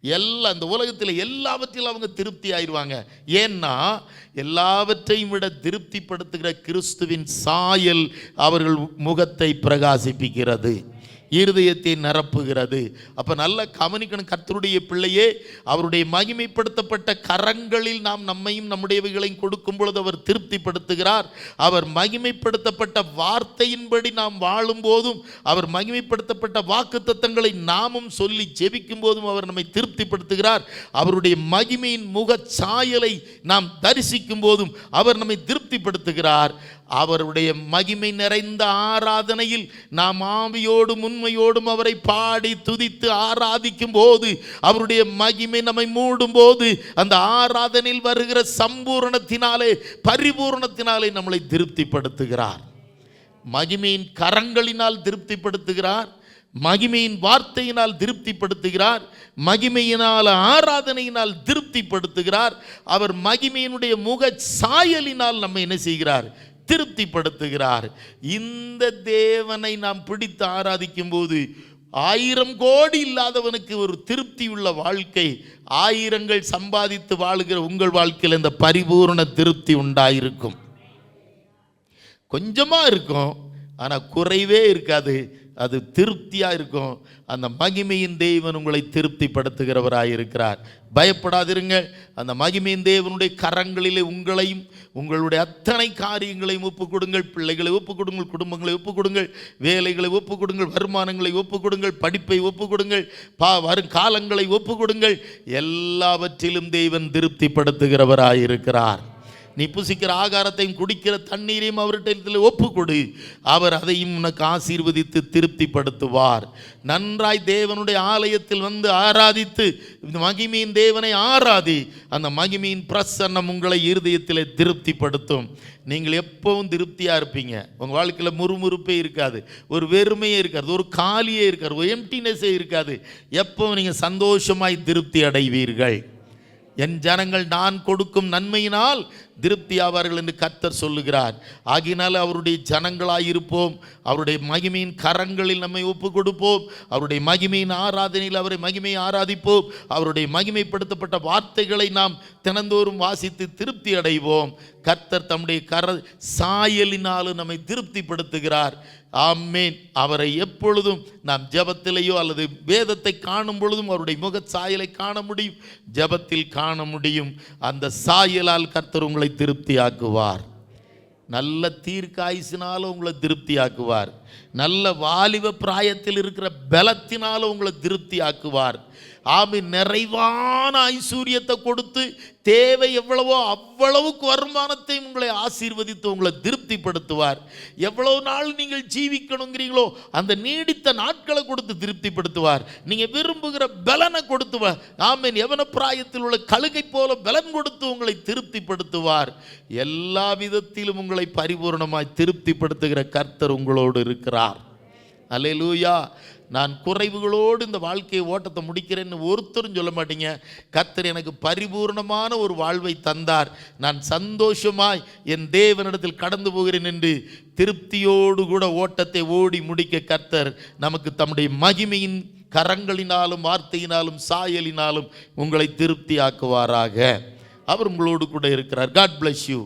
எல்லாம் இந்த உலகத்தில் எல்லாவற்றிலும் அவங்க திருப்தி ஆயிடுவாங்க. ஏன்னா எல்லாவற்றையும் விட திருப்திப்படுத்துகிற கிறிஸ்துவின் சாயல் அவர்கள் முகத்தை பிரகாசிப்பிக்கிறது, இருதயத்தை நிரப்புகிறது. அப்போ நல்ல கவனிக்கணும் கர்த்தருடைய பிள்ளையே. அவருடைய மகிமைப்படுத்தப்பட்ட கரங்களில் நாம் நம்மையும் நம்முடையவைகளையும் கொடுக்கும் பொழுது அவர் திருப்திப்படுத்துகிறார். அவர் மகிமைப்படுத்தப்பட்ட வார்த்தையின்படி நாம் வாழும் போதும், அவர் மகிமைப்படுத்தப்பட்ட வாக்குத்தத்தங்களை நாமும் சொல்லி ஜெபிக்கும் போதும் அவர் நம்மை திருப்திப்படுத்துகிறார். அவருடைய மகிமையின் முக சாயலை நாம் தரிசிக்கும் போதும் அவர் நம்மை திருப்திப்படுத்துகிறார். அவருடைய மகிமை நிறைந்த ஆராதனையில் நாம் ஆவியோடும் உண்மையோடும் அவரை பாடி துதித்து ஆராதிக்கும் போது, அவருடைய மகிமை நம்மை மூடும் போது, அந்த ஆராதனையில் வருகிற சம்பூரணத்தினாலே, பரிபூர்ணத்தினாலே நம்மளை திருப்திப்படுத்துகிறார். மகிமையின் கரங்களினால் திருப்திப்படுத்துகிறார், மகிமையின் வார்த்தையினால் திருப்திப்படுத்துகிறார், மகிமையினால் ஆராதனையினால் திருப்திப்படுத்துகிறார். அவர் மகிமையினுடைய முக சாயலினால் நம்ம என்ன செய்கிறார்? திருப்திப்படுத்துகிறார். இந்த தேவனை நாம் பிடித்து ஆராதிக்கும் போது 1000 கோடி இல்லாதவனுக்கு ஒரு திருப்தியுள்ள வாழ்க்கை, 1000 சம்பாதித்து வாழுகிற உங்கள் வாழ்க்கையில் இந்த பரிபூர்ண திருப்தி உண்டாயிருக்கும். கொஞ்சமாக இருக்கும், ஆனால் குறைவே இருக்காது, அது திருப்தியாக இருக்கும். அந்த மகிமையின் தேவன் உங்களை திருப்திப்படுத்துகிறவராக இருக்கிறார். பயப்படாதிருங்கள். அந்த மகிமையின் தேவனுடைய கரங்களிலே உங்களையும் உங்களுடைய அத்தனை காரியங்களையும் ஒப்புக் கொடுங்கள். பிள்ளைகளை ஒப்புக் கொடுங்கள், குடும்பங்களை ஒப்புக் கொடுங்கள், வேலைகளை ஒப்புக் கொடுங்கள், வருமானங்களை ஒப்புக் கொடுங்கள், படிப்பை ஒப்புக் கொடுங்கள், வரும் காலங்களை ஒப்புக் கொடுங்கள். எல்லாவற்றிலும் தேவன் திருப்திப்படுத்துகிறவராக இருக்கிறார். நீ புசிக்கிற ஆகாரத்தையும் குடிக்கிற தண்ணீரையும் அவர்கிட்ட ஒப்புக்கொடு, அவர் அதையும் உனக்கு ஆசீர்வதித்து திருப்திப்படுத்துவார். நன்றாய் தேவனுடைய ஆலயத்தில் வந்து ஆராதித்து மகிமையின் தேவனை ஆராதி, அந்த மகிமையின் பிரசன்னம் உங்களை இருதயத்தில் திருப்திப்படுத்தும். நீங்கள் எப்பவும் திருப்தியாக இருப்பீங்க. உங்கள் வாழ்க்கையில் முறுமுறுப்பே இருக்காது, ஒரு வெறுமையே இருக்காது, ஒரு காலியே இருக்காது, ஒரு எம்டினஸே இருக்காது. எப்பவும் நீங்கள் சந்தோஷமாய் திருப்தி அடைவீர்கள். என் ஜனங்கள் நான் கொடுக்கும் நன்மையினால் திருப்தி ஆவார்கள் என்று கர்த்தர் சொல்லுகிறார். ஆகினால அவருடைய ஜனங்களாயிருப்போம். அவருடைய மகிமையின் கரங்களில் நம்மை ஒப்பு கொடுப்போம். அவருடைய மகிமையின் ஆராதனையில் அவரை மகிமையை ஆராதிப்போம். அவருடைய மகிமைப்படுத்தப்பட்ட வார்த்தைகளை நாம் தினந்தோறும் வாசித்து திருப்தி அடைவோம். கர்த்தர் தம்முடைய சாயலினாலும் நம்மை திருப்திப்படுத்துகிறார். ஆமேன். அவரை எப்பொழுதும் நாம் ஜெபத்திலேயோ அல்லது வேதத்தை காணும் பொழுதும் அவருடைய முக சாயலை காண முடியும், ஜெபத்தில் காண முடியும். அந்த சாயலால் கர்த்தர் உங்களை திருப்தியாக்குவார். நல்ல தீர்க்காயுசினாலும் உங்களை திருப்தியாக்குவார். நல்ல வாலிப பிராயத்தில் இருக்கிற பலத்தினாலும் உங்களை திருப்தியாக்குவார். ஆமீன். நிறைவான ஐஸ்வர்யத்தை கொடுத்து தேவை எவ்வளவோ அவ்வளவுக்கு வருமானத்தை உங்களை ஆசீர்வதித்து உங்களை திருப்திப்படுத்துவார். எவ்வளவு நாள் நீங்கள் ஜீவிக்கணுங்கிறீங்களோ அந்த நீடித்த நாட்களை கொடுத்து திருப்திப்படுத்துவார். நீங்கள் விரும்புகிற பலனை கொடுத்துவார். ஆமீன். யவன பிராயத்தில் உள்ள கழுகை போல பலன் கொடுத்து உங்களை திருப்திப்படுத்துவார். எல்லா விதத்திலும் உங்களை பரிபூர்ணமாய் திருப்திப்படுத்துகிற கர்த்தர் உங்களோடு இருக்கிறார். அல்லேலூயா. நான் குறைவுகளோடு இந்த வாழ்க்கையை ஓட்டத்தை முடிக்கிறேன்னு ஒருத்தரும் சொல்ல மாட்டீங்க. கர்த்தர் எனக்கு பரிபூர்ணமான ஒரு வாழ்வை தந்தார், நான் சந்தோஷமாய் என் தேவனிடத்தில் கடந்து போகிறேன் என்று திருப்தியோடு கூட ஓட்டத்தை ஓடி முடிக்க கர்த்தர் நமக்கு தம்முடைய மகிமையின் கரங்களினாலும் வார்த்தையினாலும் சாயலினாலும் உங்களை திருப்தியாக்குவாராக. அவர் உங்களோடு கூட இருக்கிறார். God bless you.